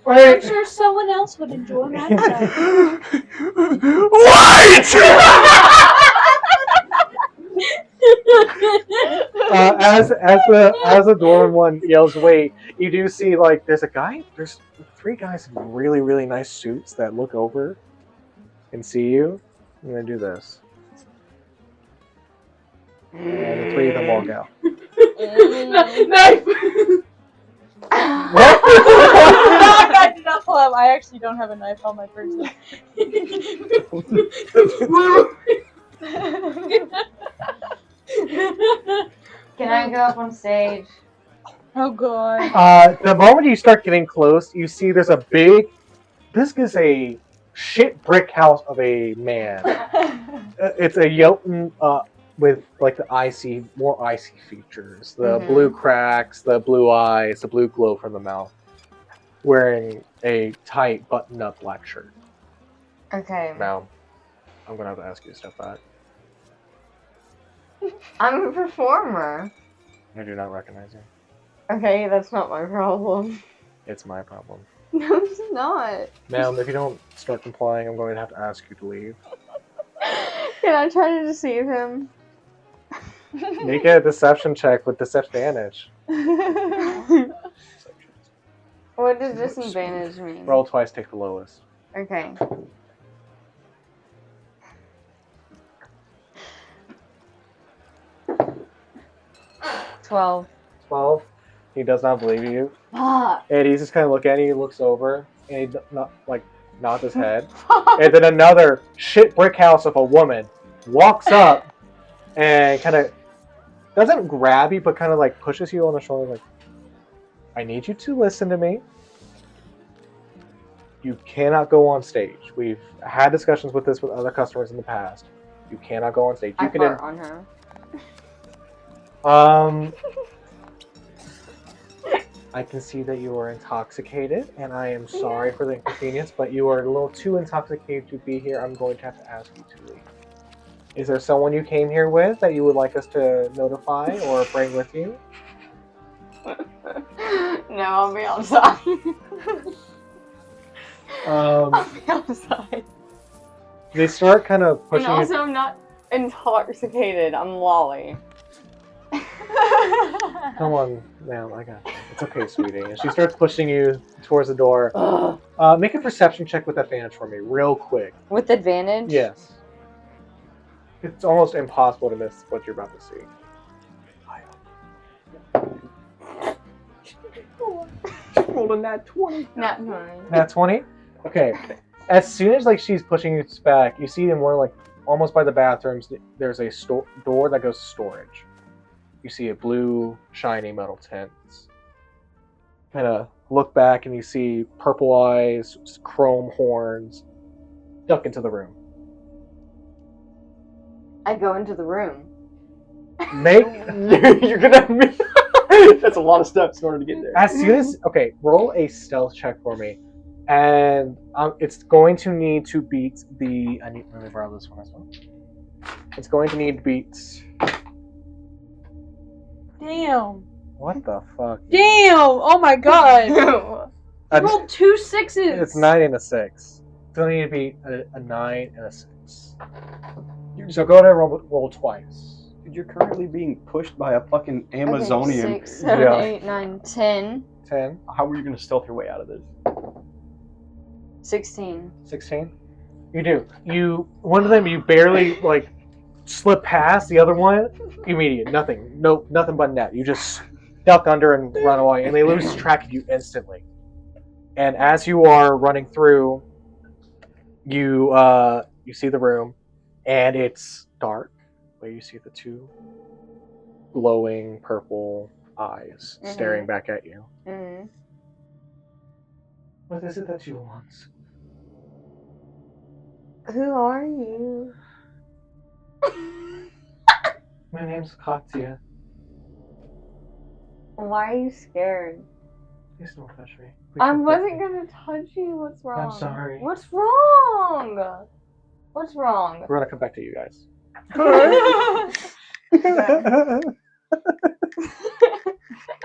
Wait. I'm sure someone else would enjoy my time. What? As the dwarven one yells, "Wait!" You do see like there's 3 guys in really, really nice suits that look over and see you. I'm gonna do this. And the 3 of them walk out. Knife! What? I did not pull out. I actually don't have a knife on my person. Can I go up on stage? Oh god. The moment you start getting close, you see there's a big. This is a shit brick house of a man. It's a Jotun with like the icy, more icy features, the Mhm. blue cracks, the blue eyes, the blue glow from the mouth, wearing a tight buttoned-up black shirt. Okay. Now, I'm gonna have to ask you to step back. I'm a performer. I do not recognize you. Okay, that's not my problem. It's my problem. No, it's not. Ma'am, if you don't start complying, I'm going to have to ask you to leave. Can I try to deceive him? Make a deception check with disadvantage. What does disadvantage mean? Roll twice, take the lowest. Okay. $12. 12. He does not believe you. Fuck. And he's just kind of looking at you, he looks over, and he nods his head. And then another shit brick house of a woman walks up and kind of doesn't grab you, but kind of like pushes you on the shoulder, like, I need you to listen to me. You cannot go on stage. We've had discussions with this with other customers in the past. You cannot go on stage. You I can fart on her. I can see that you are intoxicated, and I am sorry for the inconvenience, but you are a little too intoxicated to be here. I'm going to have to ask you to leave. Is there someone you came here with that you would like us to notify or bring with you? No, I'll be outside. I'll be outside. They start kind of And pushing you. also, I'm not intoxicated. I'm lolly. Come on, ma'am, I got you. It's okay, sweetie. And she starts pushing you towards the door. Make a perception check with advantage for me, real quick. With advantage? Yes. It's almost impossible to miss what you're about to see. Rolled a nat 20. Nat 9. Nat 20? Okay. As soon as like she's pushing you back, you see them more like almost by the bathrooms. There's a door that goes to storage. You see a blue, shiny metal tent. Kind of look back and you see purple eyes, chrome horns. Duck into the room. I go into the room. Make You're gonna miss. That's a lot of steps in order to get there. as soon as roll a stealth check for me, and it's going to need to beat the. Let me borrow this one as well. It's going to need to beat. Damn. What the fuck? Damn! Oh my god! A- Rolled 2 6s! It's 9 and a 6. It's going to need to be a 9 and a 6. So go ahead and roll twice. Dude, you're currently being pushed by a fucking Amazonian. Okay, 6, 7, Yeah. 8, 9, 10. 10, How are you gonna stealth your way out of this? 16. 16. You do. One of them you barely slip past. The other one, immediate. Nothing. No, nothing but net. You just duck under and run away, and they lose track of you instantly. And as you are running through, you see the room, and it's dark. But you see the two glowing purple eyes staring back at you. Mm-hmm. What is it that you want? Who are you? My name's Katya. Why are you scared? Please don't touch me. Please I don't touch wasn't me. gonna touch you. What's wrong? I'm sorry. What's wrong? What's wrong? We're gonna come back to you guys.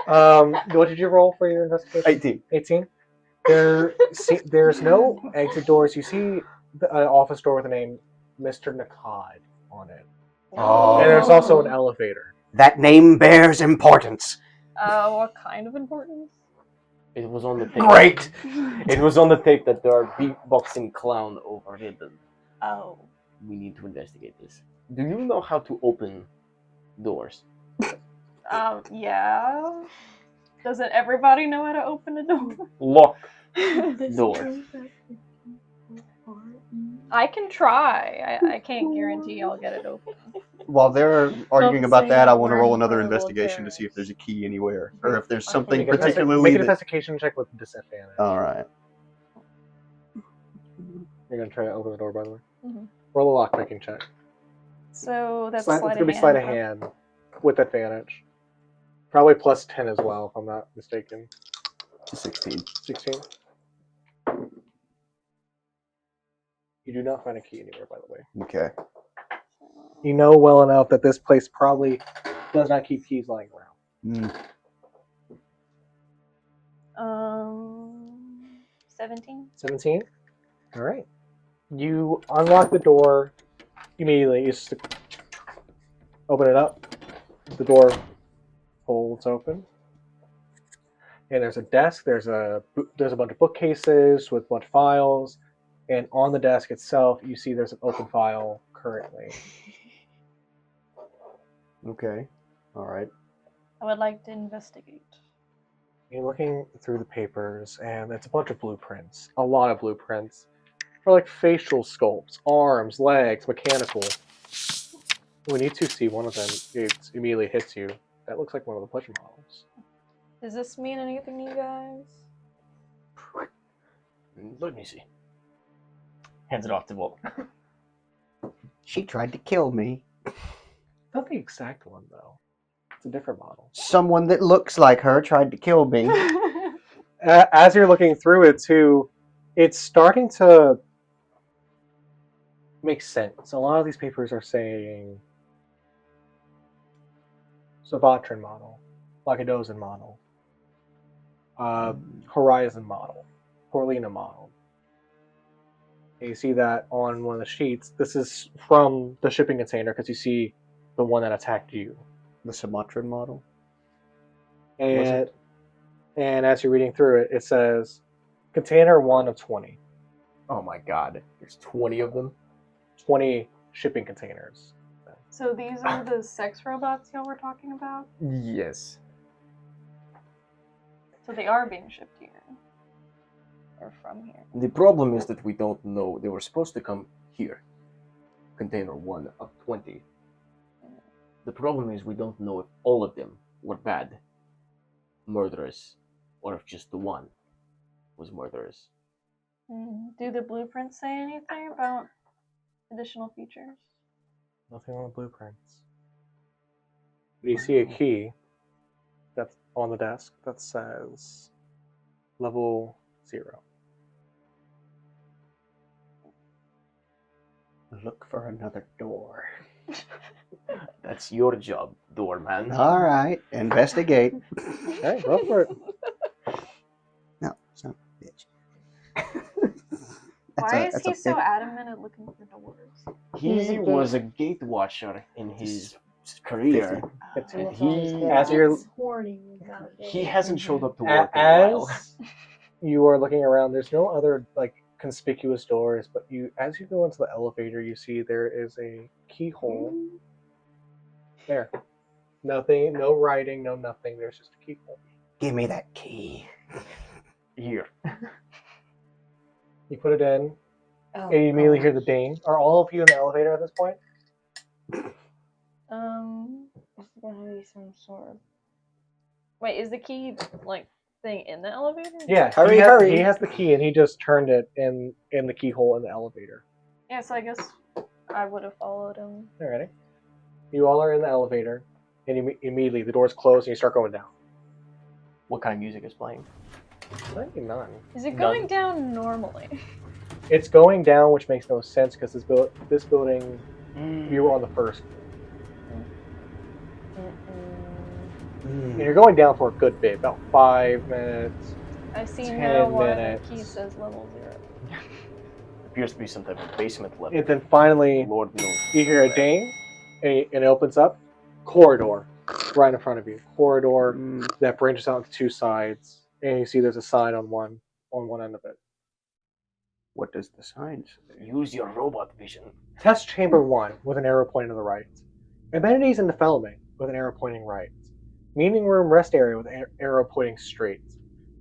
What did you roll for your investigation? 18. 18. There's no exit doors. You see an office door with the name Mr. Nakad on it. Oh. And there's also an elevator. That name bears importance. What kind of importance? It was on the tape. Great. It was on the tape that there are beatboxing clown overridden. Oh. We need to investigate this. Do you know how to open doors? Yeah. Doesn't everybody know how to open a door? Lock door. I can try. I can't guarantee I'll get it open. While they're arguing about that, I want to roll another We're little investigation to see if there's a key anywhere, or if there's Make something a particularly. investigation check with disadvantage. All right. You're gonna try to open the door, by the way. Mhm. Roll a lockpicking check. So that's It's going to be sleight of hand with advantage. Probably plus 10 as well, if I'm not mistaken. 16. 16. You do not find a key anywhere, by the way. Okay. You know well enough that this place probably does not keep keys lying around. 17. 17? All right. You unlock the door immediately. You just open it up. The door folds open. And there's a desk. There's a bunch of bookcases with a bunch of files. And on the desk itself, you see there's an open file currently. Okay. All right. I would like to investigate. You're looking through the papers, and it's a bunch of blueprints. A lot of blueprints. For like facial sculpts, arms, legs, mechanical. When you two see one of them, it immediately hits you. That looks like one of the pleasure models. Does this mean anything to you guys? Let me see. Hands it off to Volt. She tried to kill me. Not the exact one, though. It's a different model. Someone that looks like her tried to kill me. As you're looking through it, too, it's starting to make sense. A lot of these papers are saying Sabatrin model, Lacadozan model, Horizon model, Corlina model. And you see that on one of the sheets. This is from the shipping container because you see the one that attacked you. The Sumatran model? And as you're reading through it, it says container 1 of 20. Oh my god. There's 20 of them? 20 shipping containers. So these are the sex robots y'all were talking about? Yes. So they are being shipped here. Or from here. The problem is that we don't know. They were supposed to come here. Container 1 of 20. The problem is we don't know if all of them were bad, murderous, or if just the one was murderous. Do the blueprints say anything about additional features? Nothing on the blueprints. But you see a key that's on the desk that says level 0. Look for another door. That's your job, doorman. All right, investigate. Okay, go for it. No, son of a bitch. Why is he so adamant at looking for doors? He was a gate watcher in his career. And he hasn't showed up to work in a while. As you are looking around, there's no other like conspicuous doors, but as you go into the elevator, you see there is a keyhole. There. Nothing, no writing, no nothing. There's just a keyhole. Give me that key. Here. You put it in, and you immediately hear the ding. Are all of you in the elevator at this point? There's gonna be some sort of... Wait, is the key, like, thing in the elevator? Yeah, hurry. He has the key, and he just turned it in the keyhole in the elevator. Yeah, so I guess I would have followed him. Alrighty. You all are in the elevator, and immediately the doors close, and you start going down. What kind of music is playing? Maybe none. Is it going down normally? It's going down, which makes no sense, because this building, you were on the first. And you're going down for a good bit, about 5 minutes. I see 10 now why minutes. the key says level 0. Appears to be some type of basement level. And then finally, Lord knows. you hear a ding, and it opens up. Corridor, right in front of you. Corridor that branches out into 2 sides, and you see there's a sign on one end of it. What does the sign say? Use your robot vision. Test chamber 1 with an arrow pointing to the right. Amenities and development with an arrow pointing right. Meeting room rest area with an arrow pointing straight.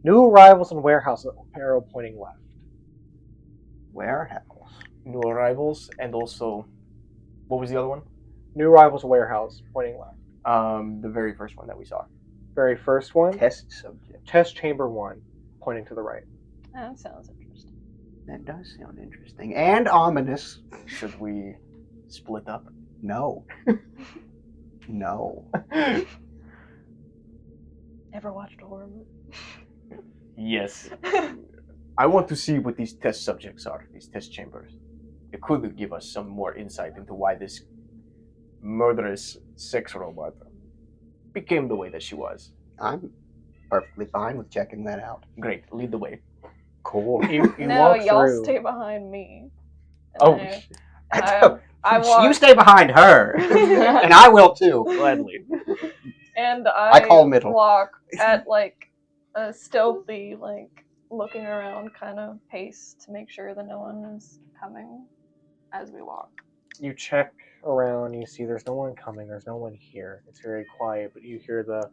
New arrivals and warehouse with an arrow pointing left. Warehouse. New arrivals, and also, what was the other one? New arrivals warehouse pointing left. The very first one that we saw. Very first one. Test subject. Test chamber 1 pointing to the right. That sounds interesting. That does sound interesting. And ominous. Should we split up? No. No. Ever watched a horror movie? Yes. I want to see what these test subjects are, these test chambers. It could give us some more insight into why this murderous sex robot became the way that she was. I'm perfectly fine with checking that out. Great, lead the way. Cool. You No, walk y'all through. stay behind me. And Oh, I walk. You stay behind her, and I will too. gladly. And I call middle. walk at like a stealthy, like looking around kind of pace to make sure that no one is coming as we walk. You check around, you see there's no one coming, there's no one here. It's very quiet, but you hear the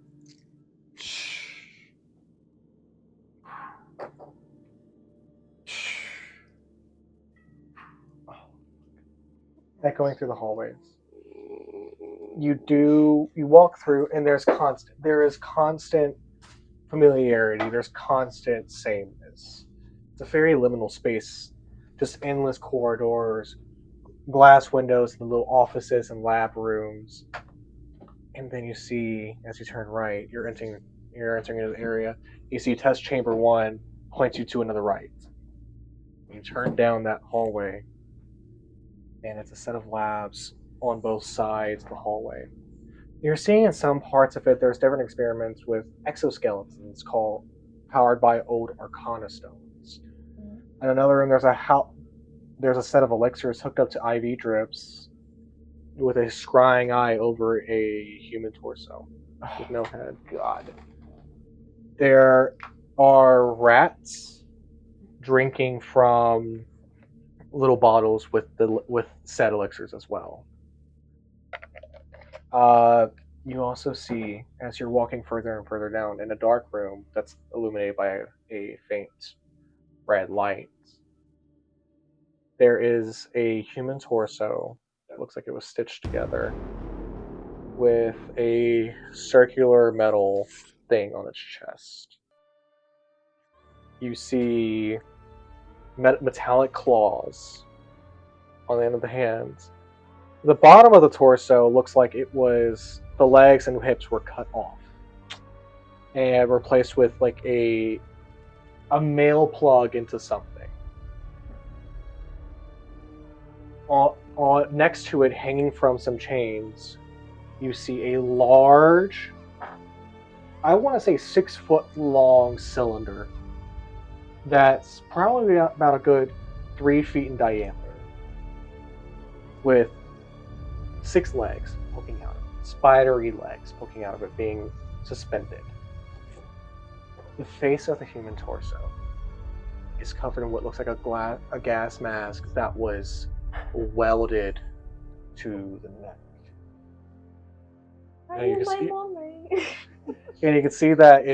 echoing through the hallways. You walk through, and there is constant familiarity, there's constant sameness. It's a very liminal space, just endless corridors, glass windows in the little offices and lab rooms. And then you see, as you turn right, you're entering into the area. You see test chamber 1 points you to another right. You turn down that hallway, and it's a set of labs on both sides of the hallway. You're seeing in some parts of it, there's different experiments with exoskeletons powered by old arcana stones. In another room, there's a set of elixirs hooked up to IV drips with a scrying eye over a human torso with no head. God. There are rats drinking from little bottles with said elixirs as well. You also see, as you're walking further and further down, in a dark room that's illuminated by a faint red light, there is a human torso that looks like it was stitched together with a circular metal thing on its chest. You see metallic claws on the end of the hands. The bottom of the torso looks like the legs and hips were cut off and replaced with like a male plug into something. Next to it, hanging from some chains, you see a large, I want to say 6 foot long cylinder that's probably about a good 3 feet in diameter, with 6 legs poking out of it, spidery legs poking out of it, being suspended. The face of the human torso is covered in what looks like a gas mask that was welded to the neck. And you can see that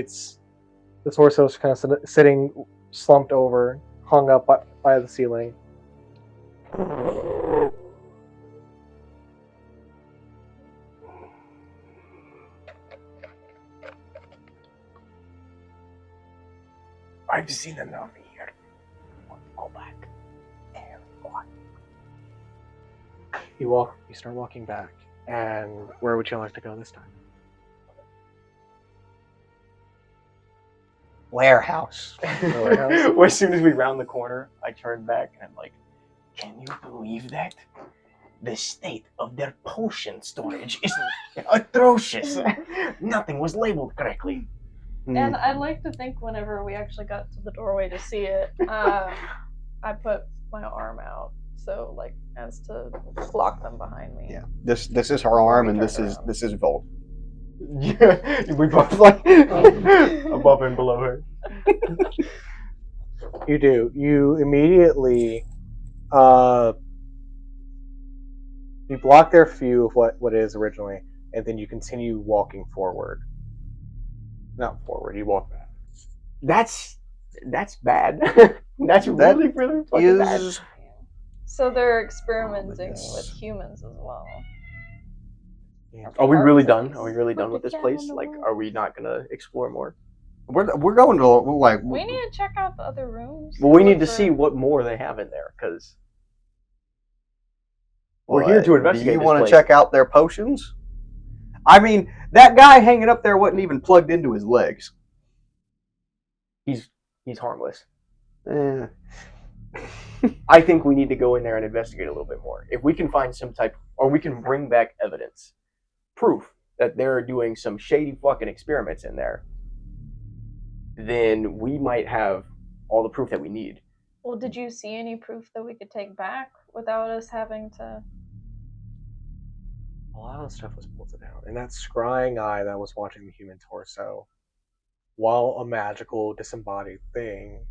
the torso is kind of sitting slumped over, hung up by the ceiling. I've seen enough here. Go back. You start walking back, and where would you like to go this time? Warehouse. As soon as we round the corner, I turn back and I'm like, can you believe that? The state of their potion storage is atrocious. Nothing was labeled correctly. And I'd like to think whenever we actually got to the doorway to see it, I put my arm out, so like as to block them behind me. Yeah. This is her arm, and this is Volt. Yeah, we both like above and below her. You do. You immediately you block their view of what it is originally, and then you continue walking forward. Not forward. You walk back. That's bad. That's really fucking bad. So they're experimenting with humans as well. Are we really done? Are we really done with this place? Like, are we not gonna explore more? We're going to like. We need to check out the other rooms. Well, we need to see what more they have in there, because. We're here to But investigate Do you this want to place. check out their potions? I mean, that guy hanging up there wasn't even plugged into his legs. He's harmless. Eh. I think we need to go in there and investigate a little bit more. If we can find some type, or we can bring back evidence, proof that they're doing some shady fucking experiments in there, then we might have all the proof that we need. Well, did you see any proof that we could take back without us having to? A lot of stuff was bolted out, and that scrying eye that was watching the human torso, while a magical disembodied thing,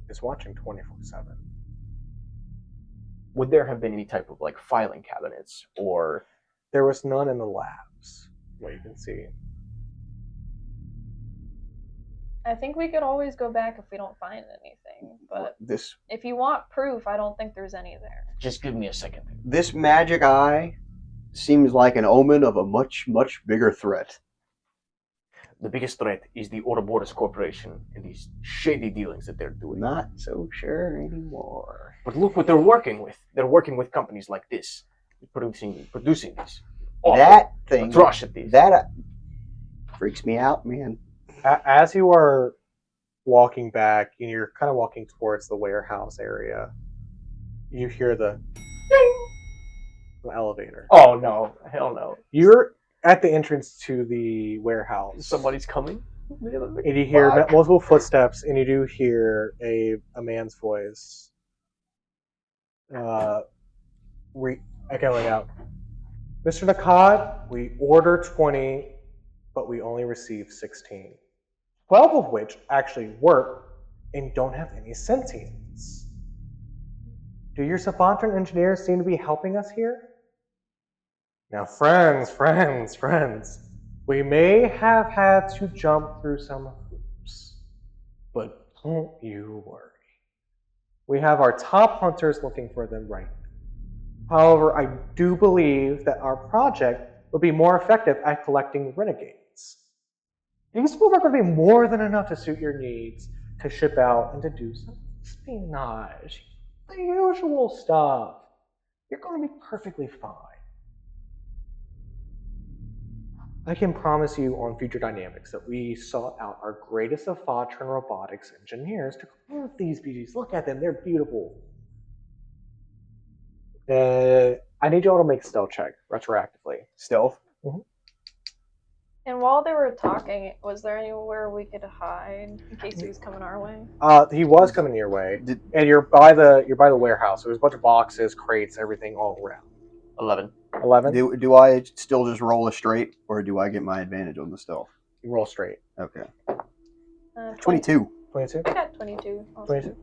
is watching 24/7. Would there have been any type of like filing cabinets or? There was none in the labs, what you can see. I think we could always go back if we don't find anything, but This if you want proof, I don't think there's any there. Just give me a second. this magic eye seems like an omen of a much, much bigger threat. The biggest threat is the Ouroboros Corporation and these shady dealings that they're doing. Not so sure anymore. But look what they're working with. They're working with companies like this, producing these awful That thing, atrocities. that freaks me out, man. As you are walking back, and you're kind of walking towards the warehouse area, you hear the elevator. Oh no! Hell no! You're at the entrance to the warehouse. Somebody's coming. And you hear Fuck. multiple footsteps, and you do hear a man's voice echoing out. Mr. Nakad, we order 20, but we only receive 16. 12 of which actually work and don't have any sentience. Do your savant engineers seem to be helping us here? Now, friends, we may have had to jump through some hoops, but don't you worry. We have our top hunters looking for them right now. However, I do believe that our project will be more effective at collecting renegades. These will are going to be more than enough to suit your needs to ship out and to do some espionage. The usual stuff. You're going to be perfectly fine. I can promise you on Future Dynamics that we sought out our greatest of Fodtran robotics engineers to clone these beauties. Look at them, they're beautiful. I need you all to make a stealth check retroactively. Stealth? And while they were talking, was there anywhere we could hide in case he was coming our way? He was coming your way, and you're by the warehouse. There's a bunch of boxes, crates, everything all around. 11. 11. Do I still just roll a straight, or do I get my advantage on the stealth? You roll straight. Okay. 22. 22. I got 22. Also. 22.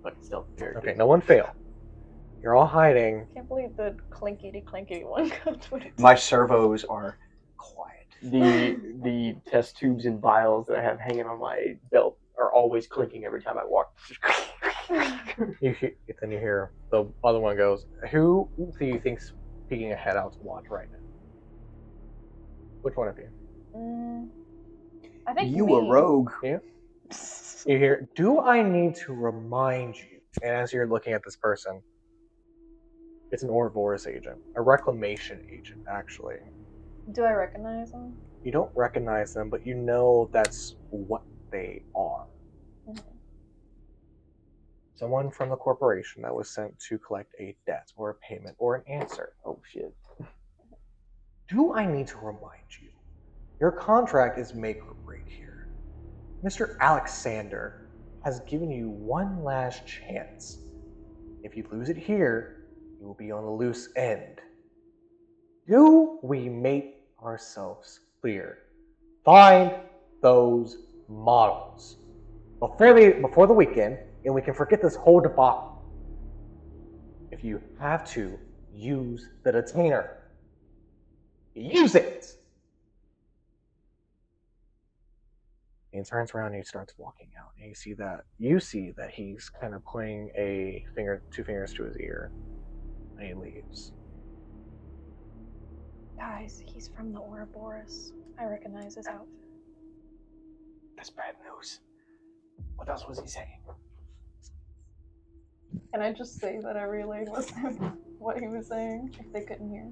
But still very Okay, good. no one failed. You're all hiding. I can't believe the clinkety one got 22. My servos are quiet. The test tubes and vials that I have hanging on my belt are always clinking every time I walk. Then you hear the other one goes, who do you think's peeking a head out to watch right now? Which one of you? I think You me. a rogue. You hear, do I need to remind you? And as you're looking at this person, it's an Ouroboros agent. A reclamation agent, actually. Do I recognize him? You don't recognize them, but you know that's what they are. Someone from the corporation that was sent to collect a debt or a payment or an answer. Oh shit. Do I need to remind you? Your contract is make or break here. Mr. Alexander has given you one last chance. If you lose it here, you will be on a loose end. Do we make ourselves clear? Find those models before the weekend, and we can forget this whole debacle. If you have to, use the detainer. Use it! And he turns around and he starts walking out. And you see that he's kind of pointing two fingers to his ear. And he leaves. Guys, he's from the Ouroboros. I recognize his outfit. That's bad news. What else was he saying? Can I just say that I relayed with him? what he was saying if they couldn't hear?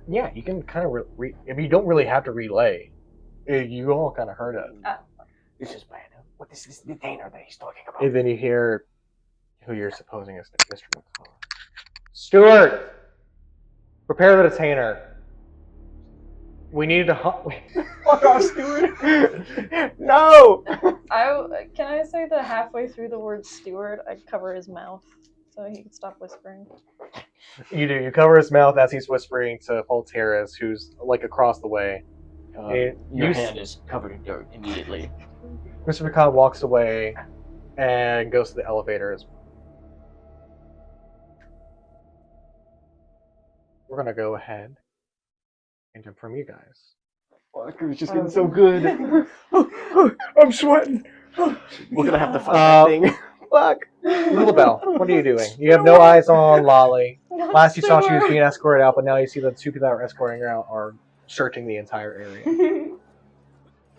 Yeah, you can kind of if you don't really have to relay. You all kind of heard it. This is bad. What is this detainer that he's talking about? And then you hear who you're supposing is Mr. McCullough. Stuart, prepare the detainer. We need to Fuck off, Stuart! No! Can I say that halfway through the word steward, I cover his mouth so he can stop whispering? You do. You cover his mouth as he's whispering to Volterras, who's like across the way. Your hand is covered in dirt immediately. Mr. McCullough walks away and goes to the elevators. We're gonna go ahead and confirm you guys. Fuck, it was just getting so good. I'm sweating. We're gonna have to fight that thing. Fuck. Little Bell, what are you doing? You have no eyes on Lolly. Last you saw, she was being escorted out, but now you see the two people that are escorting her out are searching the entire area.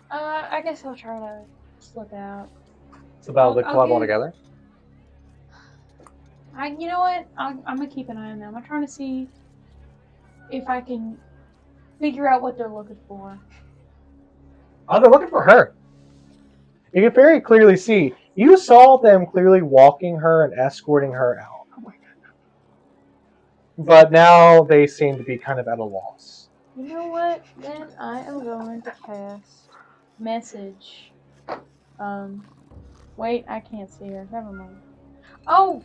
I guess I'll try to slip out. It's about the club altogether. You know what? I'm gonna keep an eye on them. I'm trying to see if I can figure out what they're looking for. Oh, they're looking for her. You can very clearly see. You saw them clearly walking her and escorting her out. Oh my God. But now they seem to be kind of at a loss. You know what? Then I am going to cast message. Wait, I can't see her. Never mind. Oh,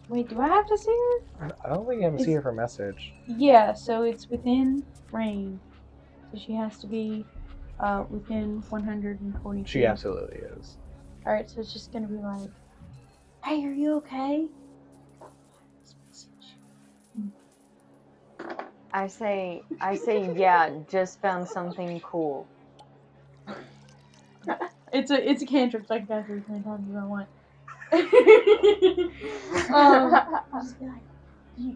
wait, do I have to see her? I don't think you can see her for message. Yeah, so it's within range. So she has to be within 140 feet. She absolutely is. Alright, so it's just gonna be like, hey, are you okay? I say, yeah, just found something cool. It's a cantrip, so I can cast it as many times as I want. Just be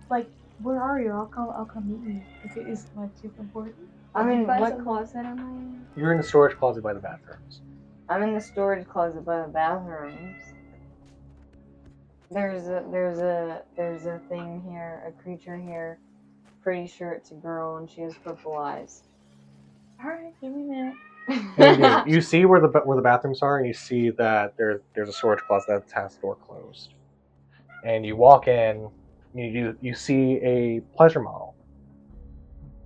like, where are you? I'll come meet you if it is like super important. I mean, what closet am I in? You're in the storage closet by the bathrooms. I'm in the storage closet by the bathrooms. There's a thing here, a creature here. Pretty sure it's a girl and she has purple eyes. Alright, give me a minute. And you see where the bathrooms are, and you see that there's a storage closet that has the door closed. And you walk in, you see a pleasure model,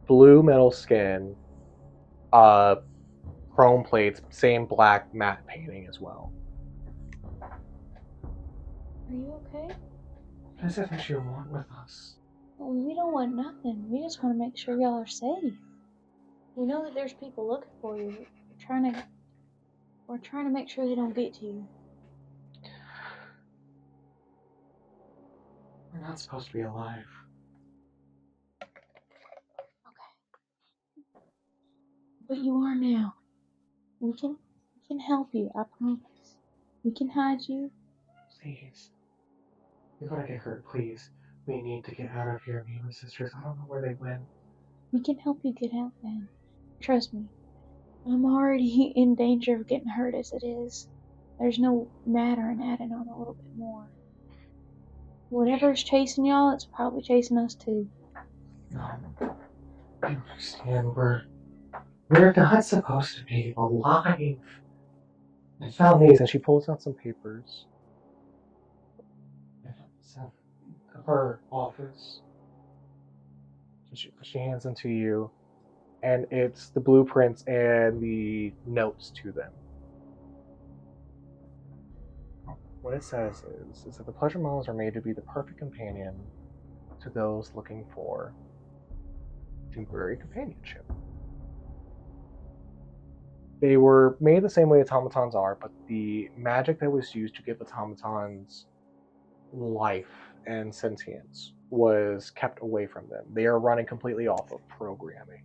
blue metal skin, chrome plates, same black matte painting as well. Are you okay? What is it that you want with us? Well, we don't want nothing. We just want to make sure y'all are safe. We know that there's people looking for you. We're trying to make sure they don't get to you. We're not supposed to be alive. Okay. But you are now. We can help you, I promise. We can hide you. Please. You're gonna get hurt, please. We need to get out of here, me and my sisters. I don't know where they went. We can help you get out then. Trust me. I'm already in danger of getting hurt as it is. There's no matter in adding on a little bit more. Whatever's chasing y'all, it's probably chasing us too. No. I understand. We're not supposed to be alive. I found these, and she pulls out some papers. Her office. She hands them to you, and it's the blueprints and the notes to them. What it says is that the pleasure models are made to be the perfect companion to those looking for temporary companionship. They were made the same way automatons are, but the magic that was used to give automatons life and sentience was kept away from them. They are running completely off of programming.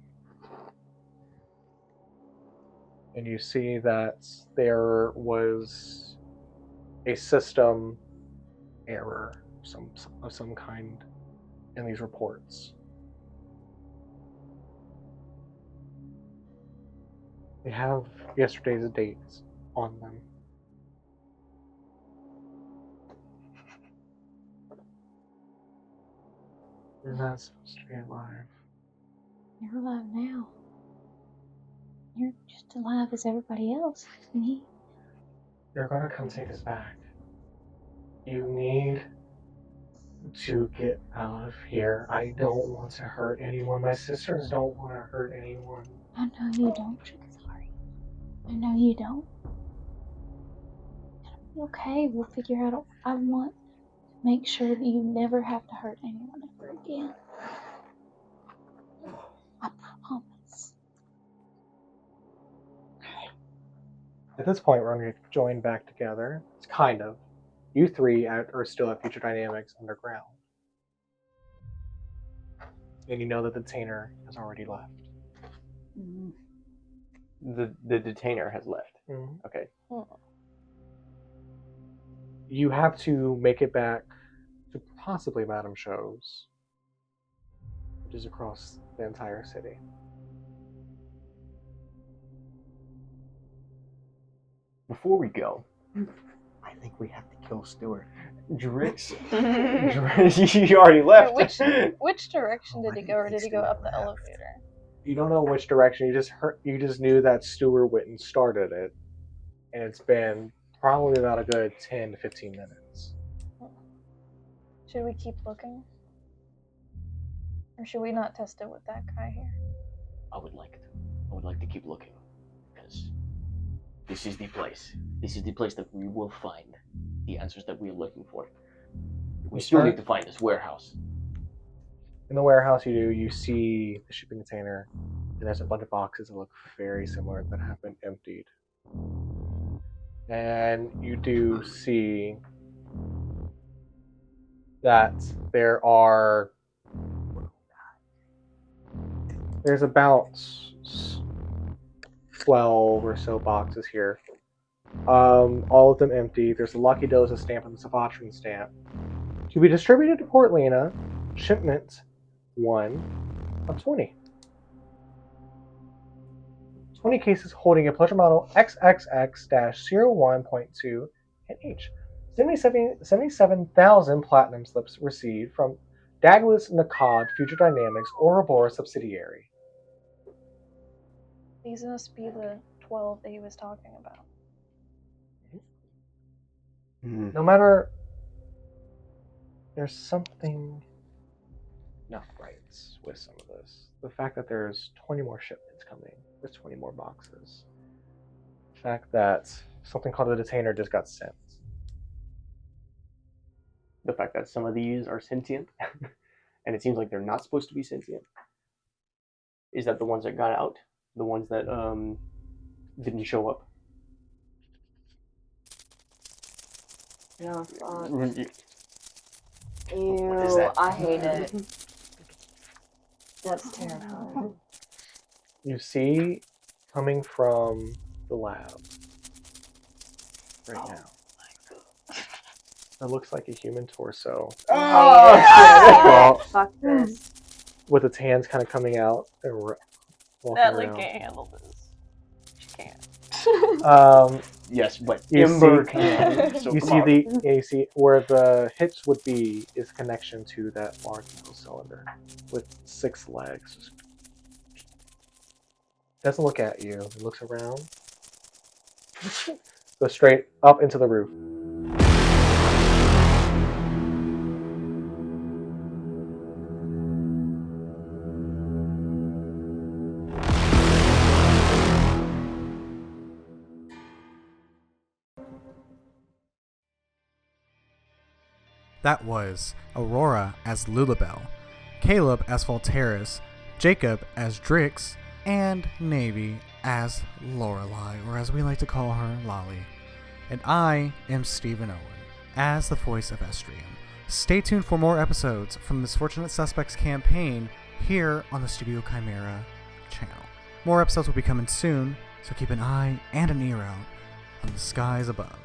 And you see that there was a system error of some kind in these reports. They have yesterday's dates on them. You're not supposed to be alive. You're alive now. You're just alive as everybody else. Me. You're gonna come take us back. You need to get out of here. I don't want to hurt anyone. My sisters don't want to hurt anyone. I know you don't, sorry. I know you don't. It'll be okay. We'll figure out. I want to make sure that you never have to hurt anyone ever again. I promise. At this point, we're going to join back together. It's kind of. You three are still at Future Dynamics underground. And you know that the detainer has already left. The detainer has left. Mm-hmm. Okay. You have to make it back to possibly Madame Show's, which is across the entire city. Before we go, I think we have to kill Stuart. Drix, you already left. Which direction did he go, or did he go up the elevator? You don't know which direction. You just knew that Stuart Witten started it, and it's been probably about a good 10 to 15 minutes. Should we keep looking? Or should we not test it with that guy here? I would like to keep looking, because this is the place. This is the place that we will find the answers that we are looking for. We still need to find this warehouse. In the warehouse, you see the shipping container, and there's a bunch of boxes that look very similar that have been emptied. And you do see that there's about 12 or so boxes here. All of them empty. There's a Lucky Doza stamp and the Misfortunate stamp. To be distributed to Port Lena, shipment 1 of 20. 20 cases holding a pleasure model XXX-01.2 and each. 77,000 platinum slips received from Douglas Nakad Future Dynamics Ouroboros subsidiary. These must be the 12 that he was talking about. No matter, there's something not right with some of this. The fact that there's 20 more shipments coming, there's 20 more boxes. The fact that something called a detainer just got sent. The fact that some of these are sentient, and it seems like they're not supposed to be sentient. Is that the ones that got out? The ones that didn't show up? No, fuck. What is Ew, that? I hate it. That's terrifying. You see, coming from the lab right now, it looks like a human torso. Oh, fuck this. With its hands kind of coming out and walking Natalie around. can't handle this. She can't. Yes, but You Ember see- can. So You come see on. you see where the hits would be is connection to that large metal cylinder with 6 legs. Doesn't look at you. It looks around. Goes straight up into the roof. That was Aurora as Lulabelle, Caleb as Volteris, Jacob as Drix, and Navy as Lorelei, or as we like to call her, Lolly. And I am Stephen Owen, as the voice of Aestriam. Stay tuned for more episodes from the Misfortunate Suspects campaign here on the Studio Chimera channel. More episodes will be coming soon, so keep an eye and an ear out on the skies above.